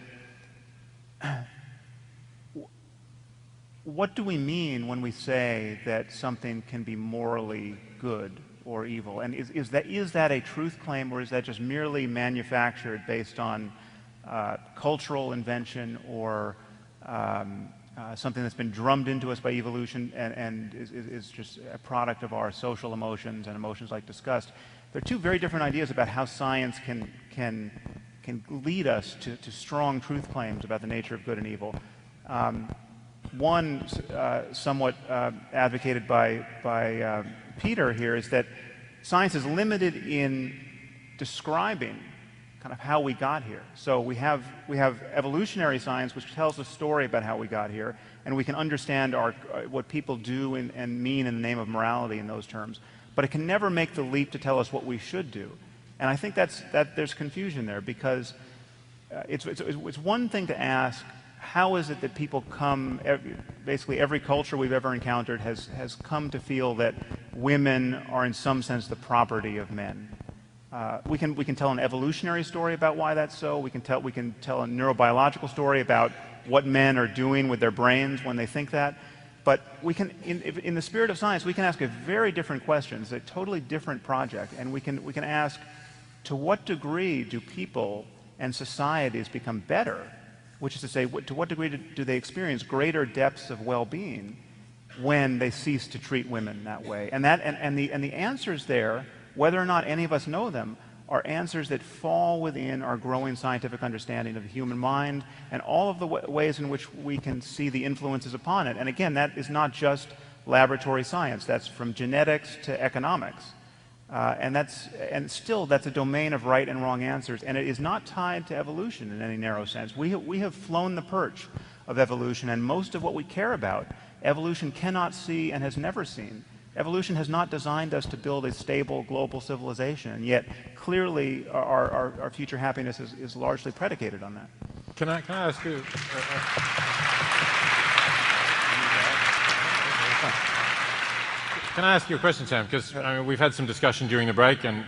what do we mean when we say that something can be morally good or evil? And is that a truth claim, or is that just merely manufactured based on cultural invention or something that's been drummed into us by evolution and is just a product of our social emotions and emotions like disgust? There are two very different ideas about how science can lead us to strong truth claims about the nature of good and evil. One, somewhat advocated by Peter here, is that science is limited in describing kind of how we got here. So we have evolutionary science, which tells a story about how we got here, and we can understand what people do and mean in the name of morality in those terms. But it can never make the leap to tell us what we should do. And I think that there's confusion there, because it's one thing to ask, how is it that people come, basically every culture we've ever encountered has come to feel that women are in some sense the property of men. We can tell an evolutionary story about why that's so. We can tell a neurobiological story about what men are doing with their brains when they think that. But we can, in the spirit of science, we can ask a very different question. It's a totally different project, and we can ask, to what degree do people and societies become better? Which is to say, to what degree do they experience greater depths of well-being when they cease to treat women that way? And the answers there, whether or not any of us know them, are answers that fall within our growing scientific understanding of the human mind and all of the ways in which we can see the influences upon it. And again, that is not just laboratory science. That's from genetics to economics. And still, that's a domain of right and wrong answers, and it is not tied to evolution in any narrow sense. We have flown the perch of evolution, and most of what we care about, evolution cannot see and has never seen. Evolution has not designed us to build a stable global civilization, and yet clearly our future happiness is largely predicated on that. Can I ask you? Can I ask you a question, Sam? Because we've had some discussion during the break, and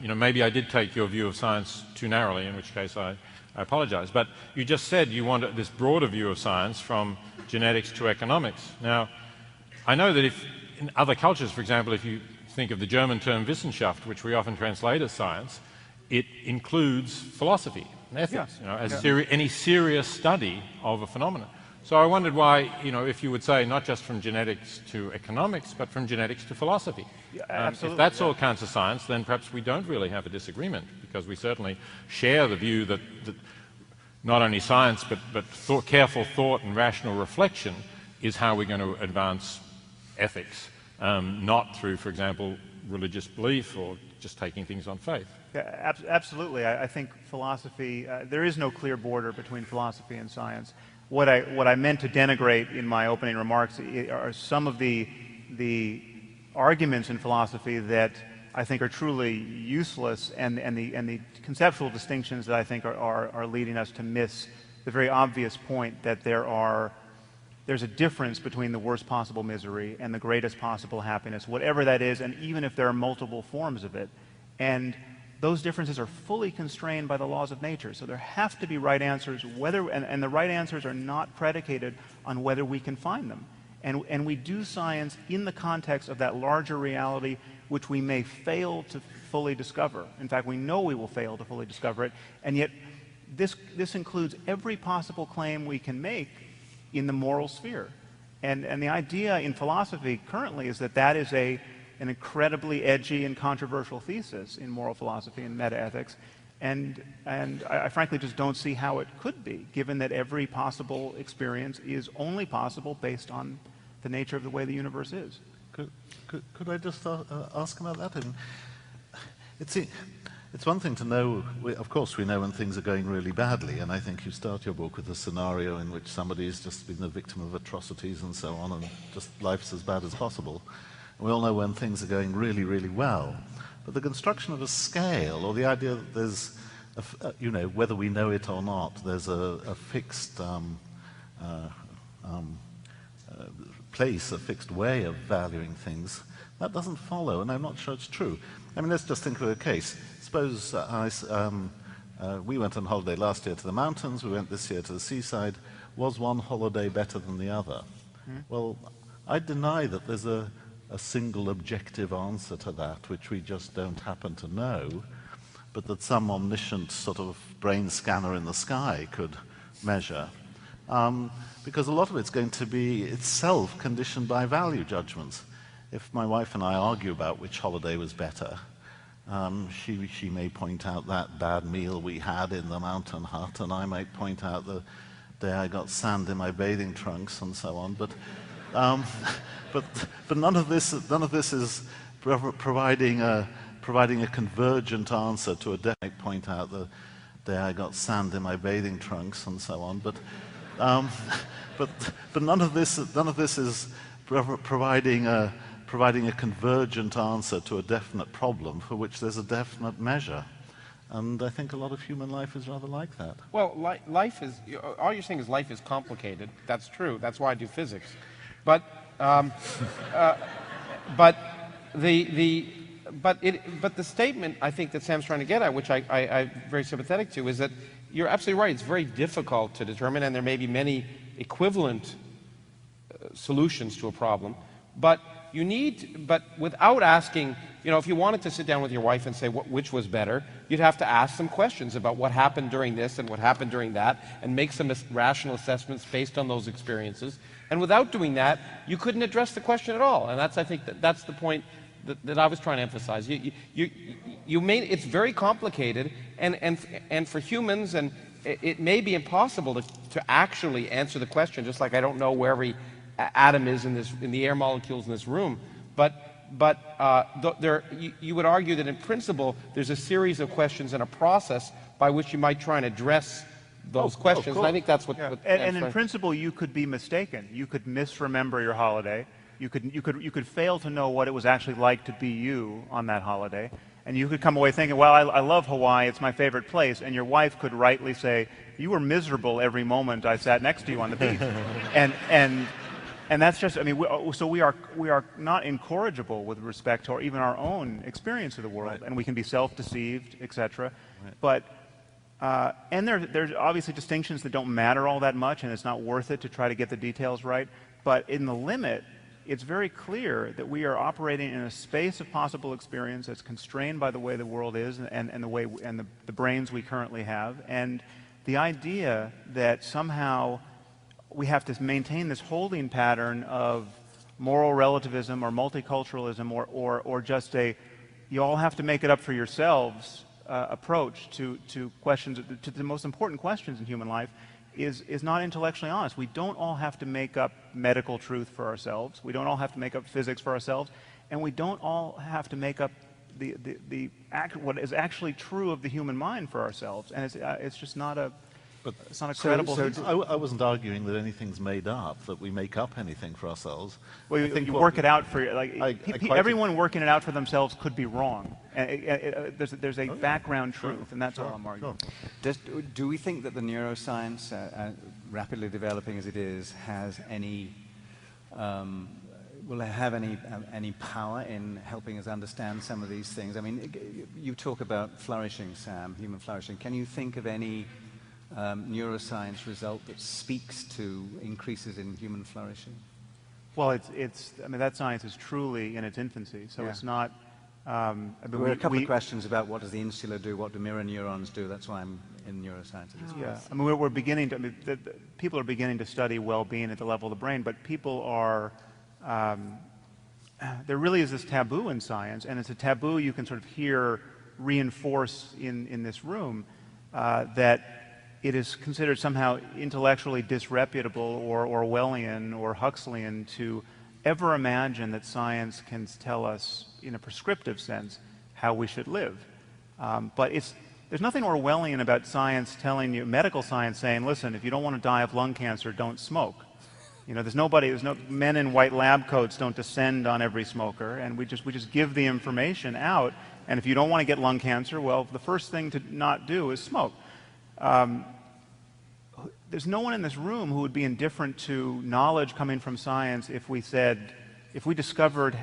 maybe I did take your view of science too narrowly, in which case I apologize. But you just said you want this broader view of science from genetics to economics. Now, I know that if in other cultures, for example, if you think of the German term Wissenschaft, which we often translate as science, it includes philosophy and ethics, as any serious study of a phenomenon. So I wondered why, if you would say not just from genetics to economics, but from genetics to philosophy. Yeah, absolutely. If that's all counts as science, then perhaps we don't really have a disagreement, because we certainly share the view that not only science, but careful thought and rational reflection is how we're going to advance ethics, not through, for example, religious belief or just taking things on faith. Yeah, absolutely. I think philosophy, there is no clear border between philosophy and science. What I meant to denigrate in my opening remarks are some of the arguments in philosophy that I think are truly useless, and the conceptual distinctions that I think are leading us to miss the very obvious point that there's a difference between the worst possible misery and the greatest possible happiness, whatever that is, and even if there are multiple forms of it. And those differences are fully constrained by the laws of nature. So there have to be right answers, and the right answers are not predicated on whether we can find them. And we do science in the context of that larger reality which we may fail to fully discover. In fact, we know we will fail to fully discover it, and yet this includes every possible claim we can make in the moral sphere. And the idea in philosophy currently is that is an incredibly edgy and controversial thesis in moral philosophy and metaethics, and I frankly just don't see how it could be, given that every possible experience is only possible based on the nature of the way the universe is. Could I just ask about that? I mean, it's one thing to know, of course we know when things are going really badly, and I think you start your book with a scenario in which somebody has just been the victim of atrocities and so on, and just life's as bad as possible. We all know when things are going really, really well. But the construction of a scale, or the idea that there's, whether we know it or not, there's a fixed place, a fixed way of valuing things, that doesn't follow, and I'm not sure it's true. I mean, let's just think of a case. Suppose we went on holiday last year to the mountains, we went this year to the seaside. Was one holiday better than the other? Well, I deny that there's a single objective answer to that, which we just don't happen to know, but that some omniscient sort of brain scanner in the sky could measure. Because a lot of it's going to be itself conditioned by value judgments. If my wife and I argue about which holiday was better, she may point out that bad meal we had in the mountain hut, and I might point out the day I got sand in my bathing trunks and so on. But none of this is providing a convergent answer to a definite point out the day I got sand in my bathing trunks and so on. But none of this is providing a convergent answer to a definite problem for which there's a definite measure. And I think a lot of human life is rather like that. Well, life is, all you're saying is life is complicated. That's true. That's why I do physics. But the statement I think that Sam's trying to get at, which I'm very sympathetic to, is that you're absolutely right. It's very difficult to determine, and there may be many equivalent solutions to a problem. But without asking, if you wanted to sit down with your wife and say which was better, you'd have to ask some questions about what happened during this and what happened during that, and make some rational assessments based on those experiences. And without doing that, you couldn't address the question at all. And I think that's the point that I was trying to emphasize. It's very complicated, and for humans, and it may be impossible to actually answer the question. Just like I don't know where every atom is in the air molecules in this room, you would argue that in principle there's a series of questions and a process by which you might try and address those questions. And I think that's what. Yeah. And in principle, you could be mistaken. You could misremember your holiday. You could fail to know what it was actually like to be you on that holiday, and you could come away thinking, well, I love Hawaii, it's my favorite place, and your wife could rightly say, you were miserable every moment I sat next to you on the beach. And that's just, so we are not incorrigible with respect to even our own experience of the world, right. And we can be self-deceived, etc. Right. But and there's obviously distinctions that don't matter all that much, and it's not worth it to try to get the details right. But in the limit, it's very clear that we are operating in a space of possible experience that's constrained by the way the world is and the way the brains we currently have, and the idea that somehow we have to maintain this holding pattern of moral relativism or multiculturalism or just you all have to make it up for yourselves approach to questions, to the most important questions in human life is not intellectually honest. We don't all have to make up medical truth for ourselves. We don't all have to make up physics for ourselves, and we don't all have to make up what is actually true of the human mind for ourselves. And it's just not a. But it's not a credible. I wasn't arguing that anything's made up, that we make up anything for ourselves. Well, you work it out for everyone working it out for themselves could be wrong. There's a background truth, and that's all I'm arguing. Do we think that the neuroscience, rapidly developing as it is, has any will it have any power in helping us understand some of these things? I mean, you talk about flourishing, Sam, human flourishing. Can you think of any neuroscience result that speaks to increases in human flourishing? Well, that science is truly in its infancy, so it's not. There were a couple of questions about what does the insula do, what do mirror neurons do. That's why I'm in neuroscience. Yeah, we're beginning to. People are beginning to study well-being at the level of the brain, but people are. There really is this taboo in science, and it's a taboo you can sort of hear reinforce in this room that. It is considered somehow intellectually disreputable or Orwellian or Huxleyan to ever imagine that science can tell us in a prescriptive sense how we should live. But there's nothing Orwellian about science telling you, medical science saying, listen, if you don't want to die of lung cancer, don't smoke. There's no men in white lab coats don't descend on every smoker, and we just give the information out, and if you don't want to get lung cancer, well, the first thing to not do is smoke. There's no one in this room who would be indifferent to knowledge coming from science if we discovered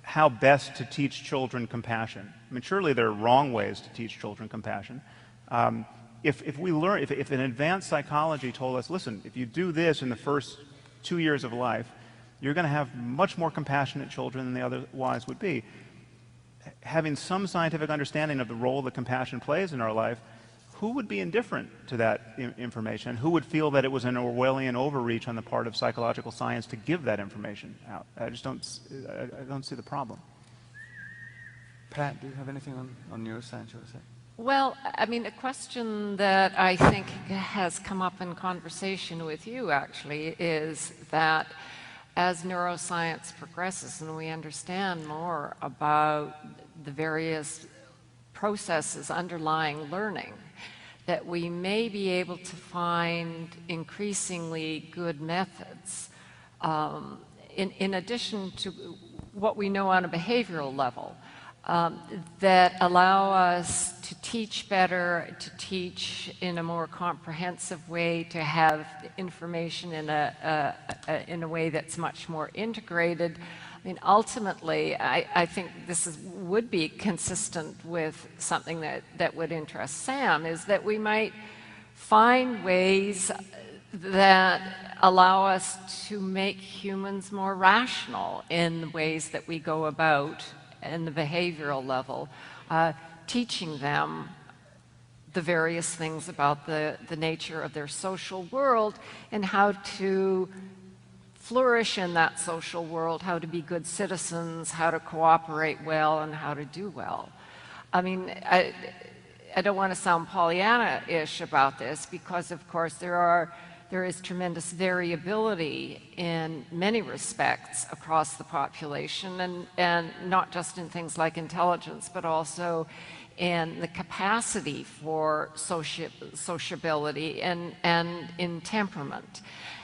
how best to teach children compassion. I mean, surely there are wrong ways to teach children compassion. If an advanced psychology told us, listen, if you do this in the first 2 years of life, you're going to have much more compassionate children than they otherwise would be. Having some scientific understanding of the role that compassion plays in our life, who would be indifferent to that information? Who would feel that it was an Orwellian overreach on the part of psychological science to give that information out? I don't see the problem. Pat, do you have anything on neuroscience you want to say? Well, I mean, a question that I think has come up in conversation with you, actually, is that as neuroscience progresses and we understand more about the various processes underlying learning, that we may be able to find increasingly good methods in addition to what we know on a behavioral level, that allow us to teach better, to teach in a more comprehensive way, to have information in a way that's much more integrated. I mean, ultimately, I think this would be consistent with something that would interest Sam, is that we might find ways that allow us to make humans more rational in the ways that we go about in the behavioral level, teaching them the various things about the nature of their social world and how to flourish in that social world, how to be good citizens, how to cooperate well, and how to do well. I mean, I don't want to sound Pollyanna-ish about this because, of course, there is tremendous variability in many respects across the population, and not just in things like intelligence, but also in the capacity for sociability and in temperament.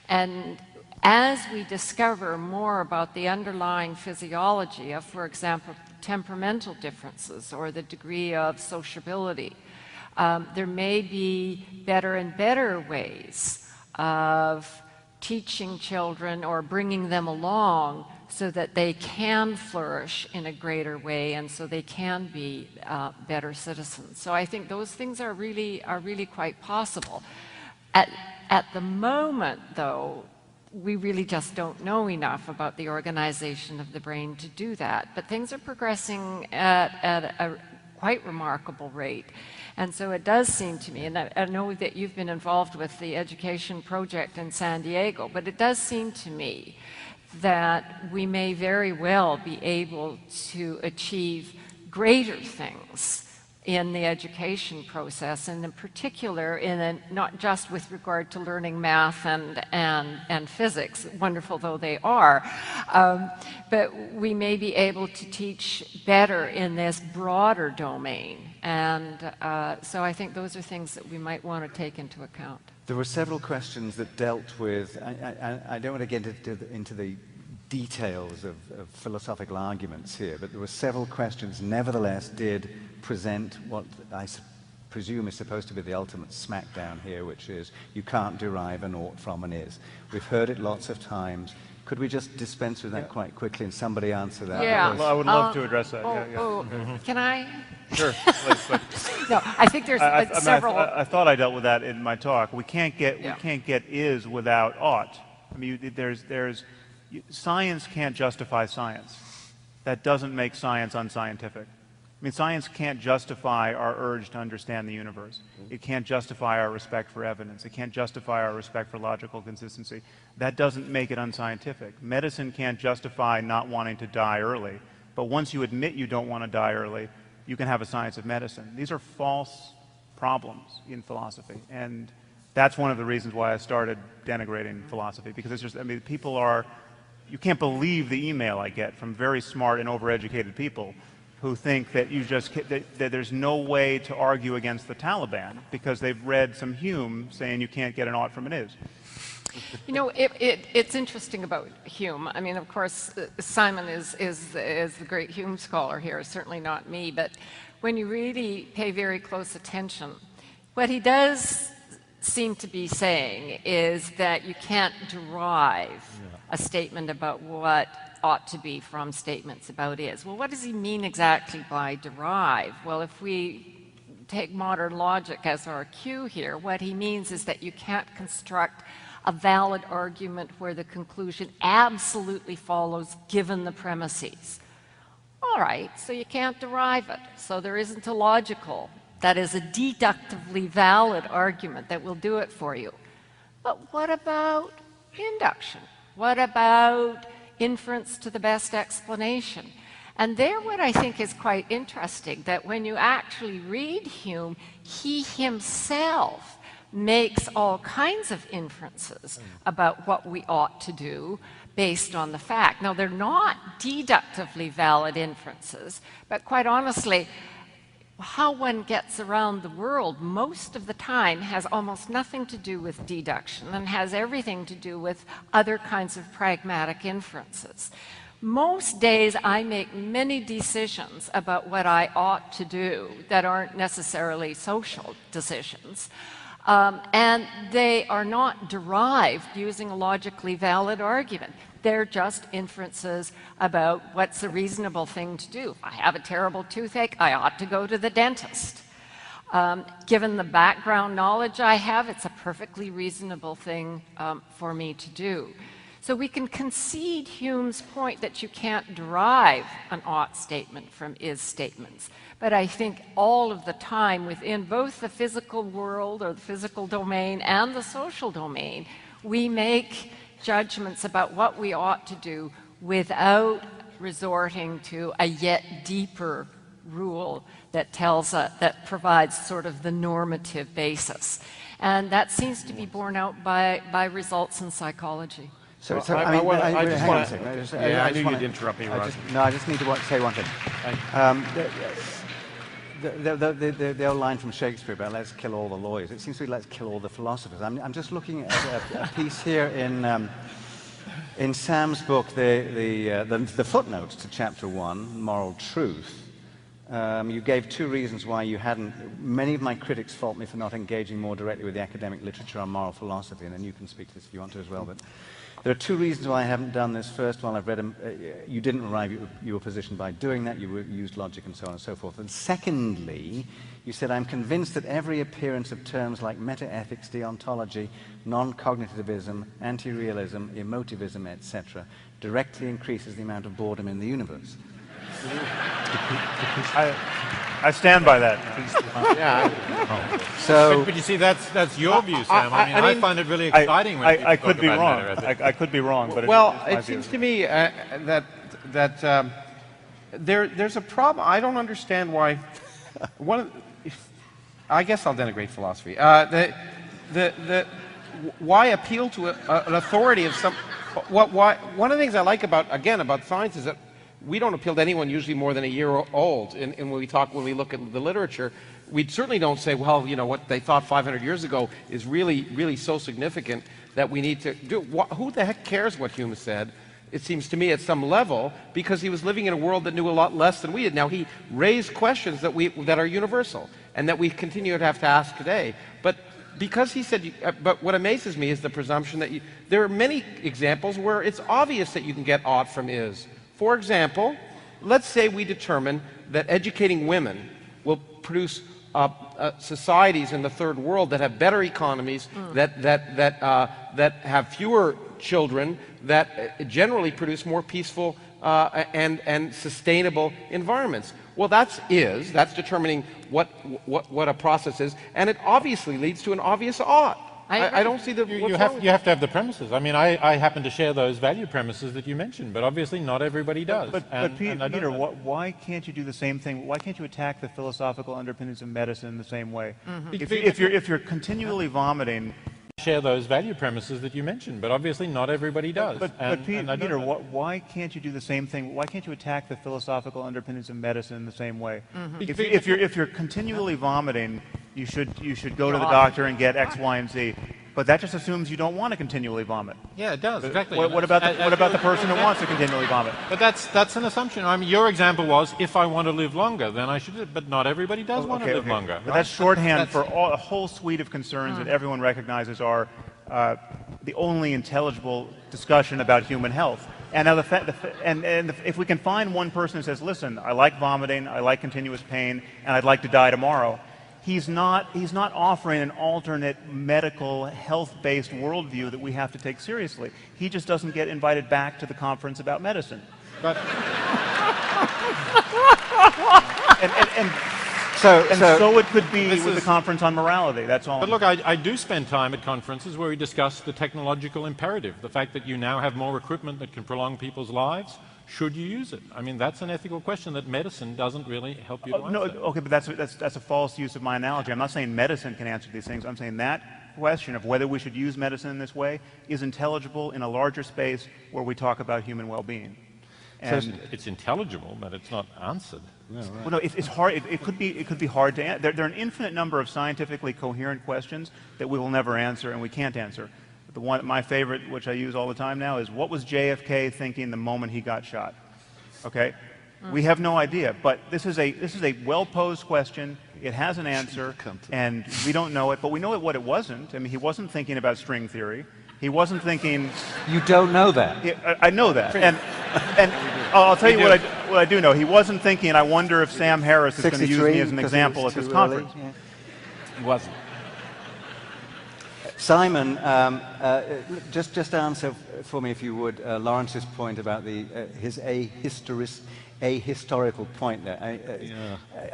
And as we discover more about the underlying physiology of, for example, temperamental differences or the degree of sociability, there may be better and better ways of teaching children or bringing them along so that they can flourish in a greater way and so they can be better citizens. So I think those things are really quite possible. At the moment, though, we really just don't know enough about the organization of the brain to do that. But things are progressing at a quite remarkable rate. And so it does seem to me, and I know that you've been involved with the education project in San Diego, but it does seem to me that we may very well be able to achieve greater things in the education process, and in particular, not just with regard to learning math and physics, wonderful though they are, but we may be able to teach better in this broader domain. And so I think those are things that we might want to take into account. There were several questions that dealt with, I don't want to get into the details of philosophical arguments here, but there were several questions nevertheless did present what I presume is supposed to be the ultimate smackdown here, which is you can't derive an ought from an is. We've heard it lots of times. Could we just dispense with that quite quickly and somebody answer that? Yeah. Well, I would love to address that. Can I? Sure. No, I think there's several. I thought I dealt with that in my talk. We can't get is without ought. I mean, science can't justify science. That doesn't make science unscientific. I mean, science can't justify our urge to understand the universe. It can't justify our respect for evidence. It can't justify our respect for logical consistency. That doesn't make it unscientific. Medicine can't justify not wanting to die early. But once you admit you don't want to die early, you can have a science of medicine. These are false problems in philosophy. And that's one of the reasons why I started denigrating philosophy. Because it's just, I mean, people are, you can't believe the email I get from very smart and overeducated people who think that that there's no way to argue against the Taliban because they've read some Hume saying you can't get an ought from an is. You know, it's interesting about Hume. I mean, of course, Simon is the great Hume scholar here, certainly not me, but when you really pay very close attention, what he does seem to be saying is that you can't derive a statement about what ought to be from statements about is. Well, what does he mean exactly by derive? Well, if we take modern logic as our cue here, what he means is that you can't construct a valid argument where the conclusion absolutely follows given the premises. All right, so you can't derive it. So there isn't a logical, that is a deductively valid argument that will do it for you. But what about induction? What about inference to the best explanation? And there what I think is quite interesting, that when you actually read Hume, he himself makes all kinds of inferences about what we ought to do based on the fact. Now, they're not deductively valid inferences, but quite honestly, how one gets around the world most of the time has almost nothing to do with deduction and has everything to do with other kinds of pragmatic inferences. Most days I make many decisions about what I ought to do that aren't necessarily social decisions. And they are not derived using a logically valid argument. They're just inferences about what's a reasonable thing to do. If I have a terrible toothache, I ought to go to the dentist. Given the background knowledge I have, it's a perfectly reasonable thing for me to do. So we can concede Hume's point that you can't derive an ought statement from is statements. But I think all of the time within both the physical world or the physical domain and the social domain, we make judgments about what we ought to do without resorting to a yet deeper rule that tells that provides sort of the normative basis. And that seems to be borne out by results in psychology. So, Well, so I hang on a just second. I knew you'd interrupt me, Roger. I just need to say one thing. The old line from Shakespeare about let's kill all the lawyers, it seems to be let's kill all the philosophers. I'm just looking at a piece here in Sam's book, the footnotes to chapter 1, Moral Truth. You gave two reasons why you hadn't. Many of my critics fault me for not engaging more directly with the academic literature on moral philosophy, and then you can speak to this if you want to as well. But there are two reasons why I haven't done this. First of all, I've read them. You didn't arrive at your position by doing that. You used logic and so on and so forth. And secondly, you said, I'm convinced that every appearance of terms like metaethics, deontology, non-cognitivism, anti-realism, emotivism, etc., directly increases the amount of boredom in the universe. I stand by that. So, But you see, that's your view, Sam. I find it really exciting when people I talk could be about wrong. metaethics. I could be wrong, but It seems to me that there's a problem. I don't understand why. I guess I'll denigrate philosophy. Why appeal to an authority of some? One of the things I like about science is that we don't appeal to anyone usually more than a year old. And when we look at the literature, we certainly don't say, well, you know, what they thought 500 years ago is really, really so significant that we need to do. Who the heck cares what Hume said? It seems to me at some level, because he was living in a world that knew a lot less than we did. Now, he raised questions that are universal and that we continue to have to ask today. But because he said, but what amazes me is the presumption that there are many examples where it's obvious that you can get ought from is. For example, let's say we determine that educating women will produce societies in the third world that have better economies, that have fewer children, that generally produce more peaceful and sustainable environments. Well, that's determining what a process is, and it obviously leads to an obvious ought. I don't see you have to have the premises. I mean, I happen to share those value premises that you mentioned, but obviously not everybody does. But Peter, why can't you do the same thing? Why can't you attack the philosophical underpinnings of medicine in the same way? If you're continually vomiting, share those value premises that you mentioned, but obviously not everybody does. But Peter, why can't you do the same thing? Why can't you attack the philosophical underpinnings of medicine in the same way? If you're continually vomiting, you should go to the doctor and get X, Y, and Z. But that just assumes you don't want to continually vomit. Yeah, it does, exactly. What about the person who wants to continually vomit? But that's an assumption. I mean, your example was, if I want to live longer, then I should. But not everybody does want to live longer. But that's shorthand for a whole suite of concerns that everyone recognizes are the only intelligible discussion about human health. And now if we can find one person who says, listen, I like vomiting, I like continuous pain, and I'd like to die tomorrow, he's not offering an alternate medical, health-based worldview that we have to take seriously. He just doesn't get invited back to the conference about medicine. But so it could be with the conference on morality. That's all. But look, I do spend time at conferences where we discuss the technological imperative, the fact that you now have more equipment that can prolong people's lives. Should you use it? I mean, that's an ethical question that medicine doesn't really help you to answer. No, okay, but that's a false use of my analogy. I'm not saying medicine can answer these things. I'm saying that question of whether we should use medicine in this way is intelligible in a larger space where we talk about human well-being. So it's intelligible, but it's not answered. No, right. Well, no, it's hard. It could be hard to answer. There are an infinite number of scientifically coherent questions that we will never answer and we can't answer. My favorite, which I use all the time now, is what was JFK thinking the moment he got shot? Okay, we have no idea. But this is a well-posed question. It has an answer, and we don't know it. But we know what it wasn't. I mean, he wasn't thinking about string theory. He wasn't thinking. You don't know that. I know that, and I'll tell you what I do know. He wasn't thinking. I wonder if Sam Harris is going to use me as an example at this conference. Yeah. It wasn't. Simon, just answer for me, if you would, Lawrence's point about his ahistorical point there.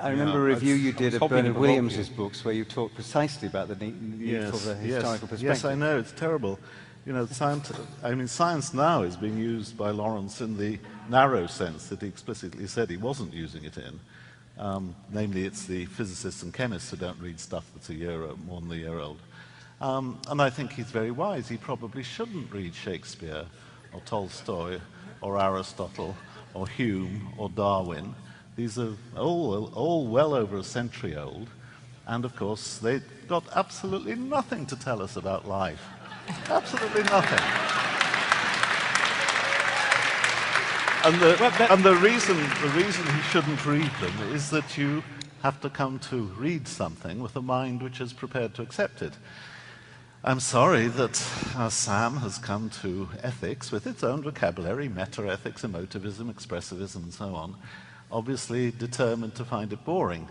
I remember a review you did of Bernard Williams's books where you talked precisely about the need for the historical perspective. Yes, I know, it's terrible. You know, science now is being used by Lawrence in the narrow sense that he explicitly said he wasn't using it in. Namely, it's the physicists and chemists who don't read stuff that's more than a year old. And I think he's very wise. He probably shouldn't read Shakespeare or Tolstoy or Aristotle or Hume or Darwin. These are all well over a century old. And of course, they've got absolutely nothing to tell us about life. Absolutely nothing. And the reason he shouldn't read them is that you have to come to read something with a mind which is prepared to accept it. I'm sorry that Sam has come to ethics with its own vocabulary, meta-ethics, emotivism, expressivism, and so on, obviously determined to find it boring.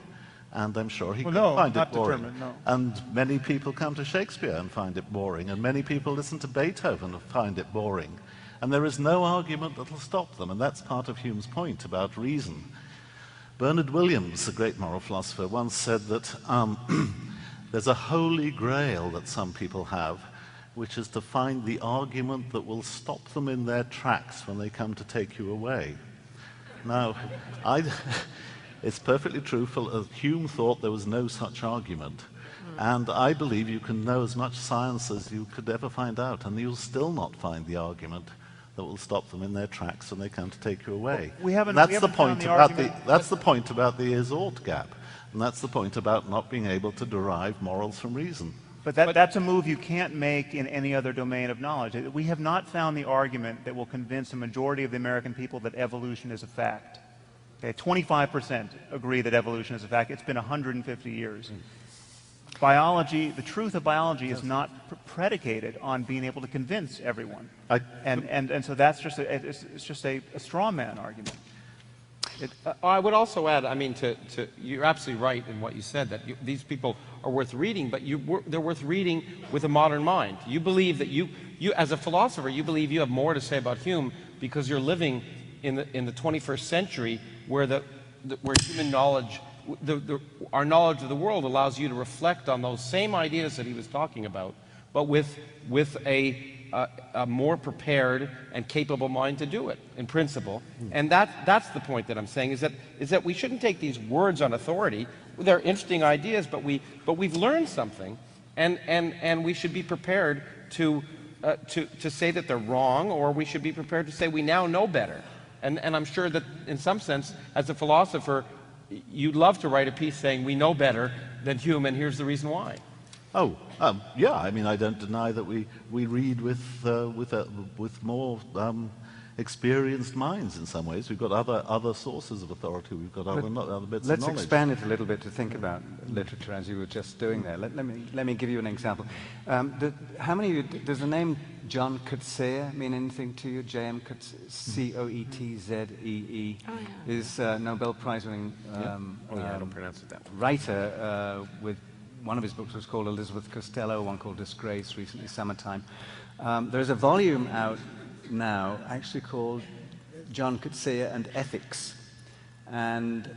And I'm sure he can find it boring. No. And many people come to Shakespeare and find it boring, and many people listen to Beethoven and find it boring. And there is no argument that will stop them, and that's part of Hume's point about reason. Bernard Williams, a great moral philosopher, once said that there's a holy grail that some people have, which is to find the argument that will stop them in their tracks when they come to take you away. Now, it's perfectly true. Hume thought there was no such argument. And I believe you can know as much science as you could ever find out, and you'll still not find the argument that will stop them in their tracks when they come to take you away. That's the point about the is-ought gap. And that's the point about not being able to derive morals from reason. But that's a move you can't make in any other domain of knowledge. We have not found the argument that will convince a majority of the American people that evolution is a fact. Okay, 25% agree that evolution is a fact. It's been 150 years. Biology, the truth of biology is not predicated on being able to convince everyone. And so that's just a straw man argument. I would also add, I mean, you're absolutely right in what you said, that these people are worth reading, but they're worth reading with a modern mind. You believe that you as a philosopher, you believe you have more to say about Hume because you're living in the 21st century where human knowledge, our knowledge of the world allows you to reflect on those same ideas that he was talking about, but with a more prepared and capable mind to do it, in principle. And that's the point that I'm saying, is that we shouldn't take these words on authority. They're interesting ideas, but we've learned something, and we should be prepared to say that they're wrong, or we should be prepared to say we now know better. And I'm sure that in some sense, as a philosopher, you'd love to write a piece saying we know better than Hume, and here's the reason why. Yeah, I mean, I don't deny that we read with more experienced minds in some ways. We've got other sources of authority. We've got other bits of Let's knowledge. expand it a little bit to think about literature as you were just doing there. Let me give you an example. How many of you, does the name John Coetzee mean anything to you? J.M. Coetzee, C-O-E-T-Z-E-E, Oh, yeah. is Nobel Prize-winning I don't pronounce it that way. writer with one of his books was called Elizabeth Costello, one called Disgrace, recently Summertime. There's a volume out now actually called John Coetzee and Ethics, and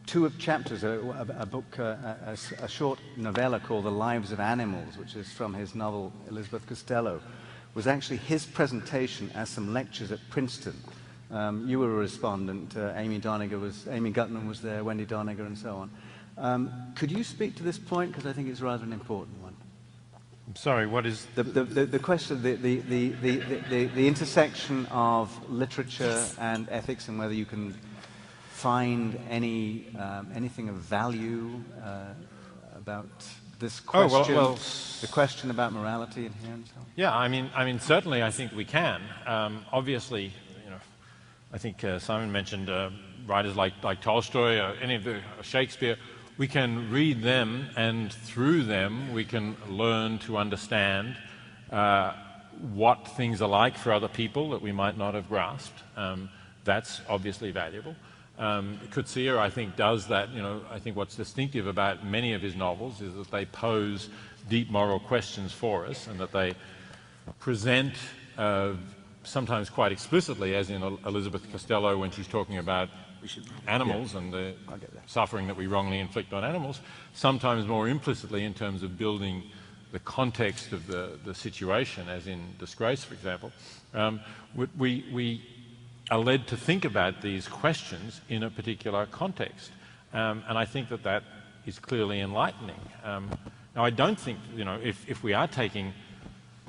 two chapters, a book, a short novella called The Lives of Animals, which is from his novel Elizabeth Costello, was actually his presentation as some lectures at Princeton. You were a respondent, Amy Gutman was there, Wendy Doniger, and so on. Could you speak to this point, because I think it's rather an important one? I'm sorry, what is... The question, the intersection of literature and ethics, and whether you can find anything of value about this question, the question about morality in here and so on. Yeah, I mean, certainly I think we can. Obviously, I think Simon mentioned writers like Tolstoy or any of the Shakespeare. We can read them, and through them we can learn to understand what things are like for other people that we might not have grasped. That's obviously valuable. Coetzee, I think, does that. I think what's distinctive about many of his novels is that they pose deep moral questions for us, and that they present sometimes quite explicitly, as in Elizabeth Costello when she's talking about animals and the suffering that we wrongly inflict on animals, sometimes more implicitly in terms of building the context of the situation, as in Disgrace, for example. We are led to think about these questions in a particular context, and I think that is clearly enlightening. Now, I don't think, if we are taking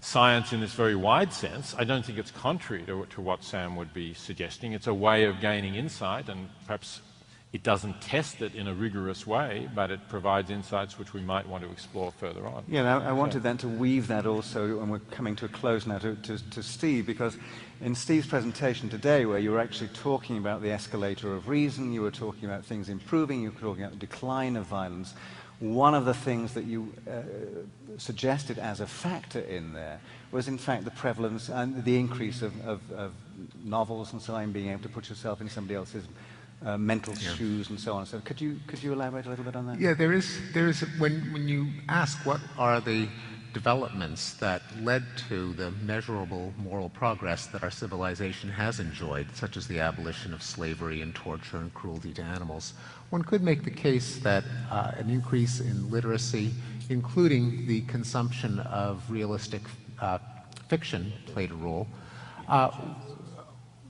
science in this very wide sense, I don't think it's contrary to what Sam would be suggesting. It's a way of gaining insight, and perhaps it doesn't test it in a rigorous way, but it provides insights which we might want to explore further on. Yeah, I wanted then to weave that also, and we're coming to a close now, to Steve, because in Steve's presentation today, where you were actually talking about the escalator of reason, you were talking about things improving, you were talking about the decline of violence, one of the things that you suggested as a factor in there was, in fact, the prevalence and the increase of novels and so on, being able to put yourself in somebody else's mental shoes and so on. So could you elaborate a little bit on that? Yeah, there is when you ask what are the developments that led to the measurable moral progress that our civilization has enjoyed, such as the abolition of slavery and torture and cruelty to animals, one could make the case that an increase in literacy, including the consumption of realistic fiction, played a role.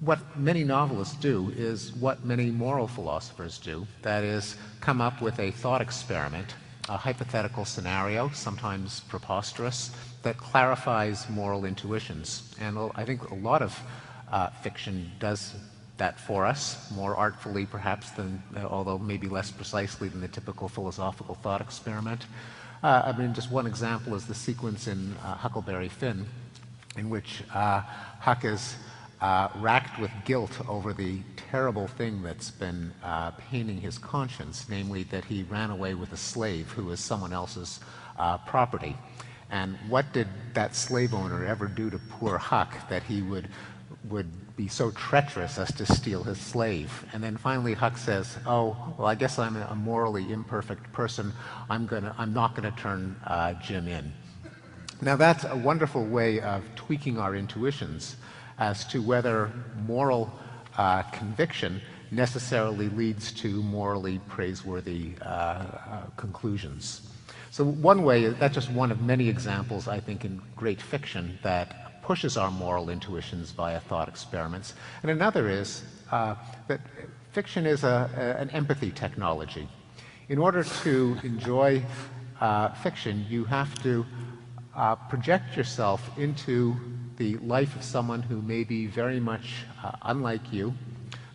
What many novelists do is what many moral philosophers do, that is, come up with a thought experiment, a hypothetical scenario, sometimes preposterous, that clarifies moral intuitions. And I think a lot of fiction does that for us, more artfully perhaps than, although maybe less precisely than the typical philosophical thought experiment. I mean, just one example is the sequence in Huckleberry Finn, in which Huck is racked with guilt over the terrible thing that's been paining his conscience, namely that he ran away with a slave who was someone else's property. And what did that slave owner ever do to poor Huck that he would be so treacherous as to steal his slave? And then finally Huck says, "Oh, well, I guess I'm a morally imperfect person. I'm not gonna turn Jim in." Now that's a wonderful way of tweaking our intuitions as to whether moral conviction necessarily leads to morally praiseworthy conclusions. So one way, that's just one of many examples, I think, in great fiction that pushes our moral intuitions via thought experiments. And another is that fiction is an empathy technology. In order to enjoy fiction, you have to project yourself into the life of someone who may be very much unlike you.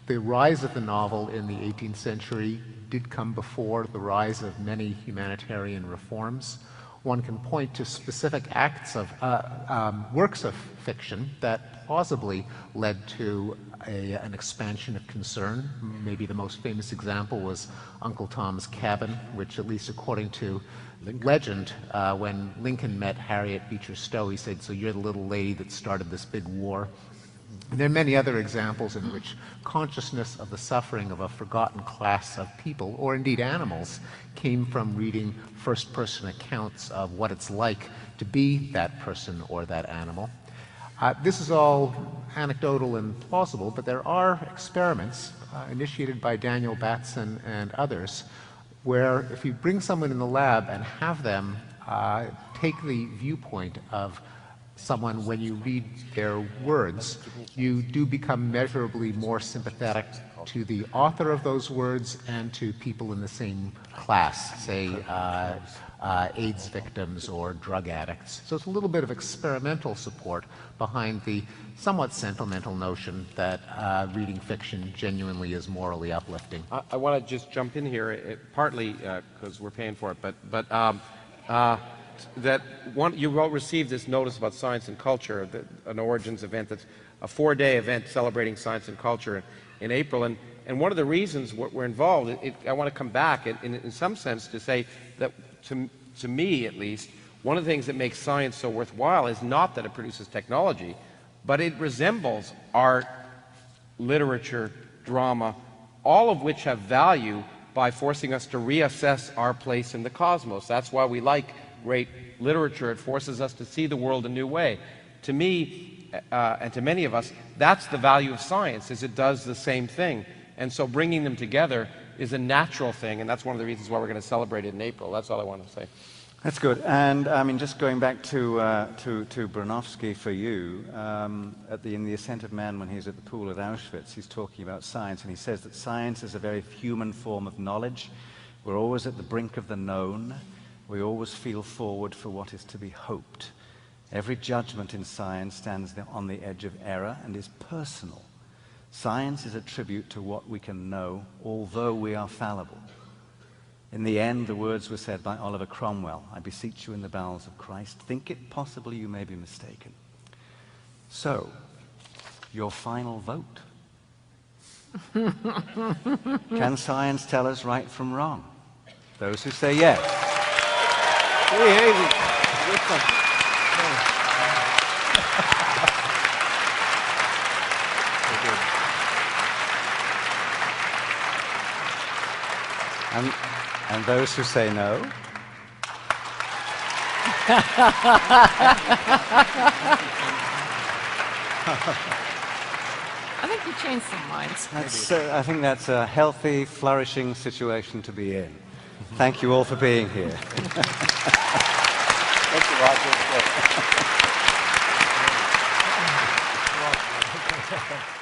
The rise of the novel in the 18th century did come before the rise of many humanitarian reforms. one can point to specific acts of works of fiction that plausibly led to an expansion of concern. Maybe the most famous example was Uncle Tom's Cabin, which, at least according to legend, when Lincoln met Harriet Beecher Stowe, he said, "So you're the little lady that started this big war." And there are many other examples in which consciousness of the suffering of a forgotten class of people, or indeed animals, came from reading first-person accounts of what it's like to be that person or that animal. This is all anecdotal and plausible, but there are experiments initiated by Daniel Batson and others where if you bring someone in the lab and have them take the viewpoint of someone when you read their words, you do become measurably more sympathetic to the author of those words and to people in the same class, say AIDS victims or drug addicts. So it's a little bit of experimental support behind the somewhat sentimental notion that reading fiction genuinely is morally uplifting. I want to just jump in here, partly because we're paying for it, but you all received this notice about science and culture, an Origins event that's a 4-day event celebrating science and culture in April. And one of the reasons we're involved, I want to come back in some sense to say that, to me at least, one of the things that makes science so worthwhile is not that it produces technology, but it resembles art, literature, drama, all of which have value by forcing us to reassess our place in the cosmos. That's why we like great literature. It forces us to see the world a new way. To me, and to many of us, that's the value of science, is it does the same thing. And so bringing them together is a natural thing, and that's one of the reasons why we're going to celebrate it in April. That's all I want to say. That's good. And I mean, just going back to Bronowski for you, in The Ascent of Man, when he's at the pool at Auschwitz, he's talking about science, and he says that science is a very human form of knowledge. We're always at the brink of the known. We always feel forward for what is to be hoped. Every judgment in science stands on the edge of error and is personal. Science is a tribute to what we can know, although we are fallible. In the end, the words were said by Oliver Cromwell, "I beseech you in the bowels of Christ, think it possible you may be mistaken." So, your final vote. Can science tell us right from wrong? Those who say yes. And those who say no? I think you changed some minds. I think that's a healthy, flourishing situation to be in. Thank you all for being here. Thank you, Roger.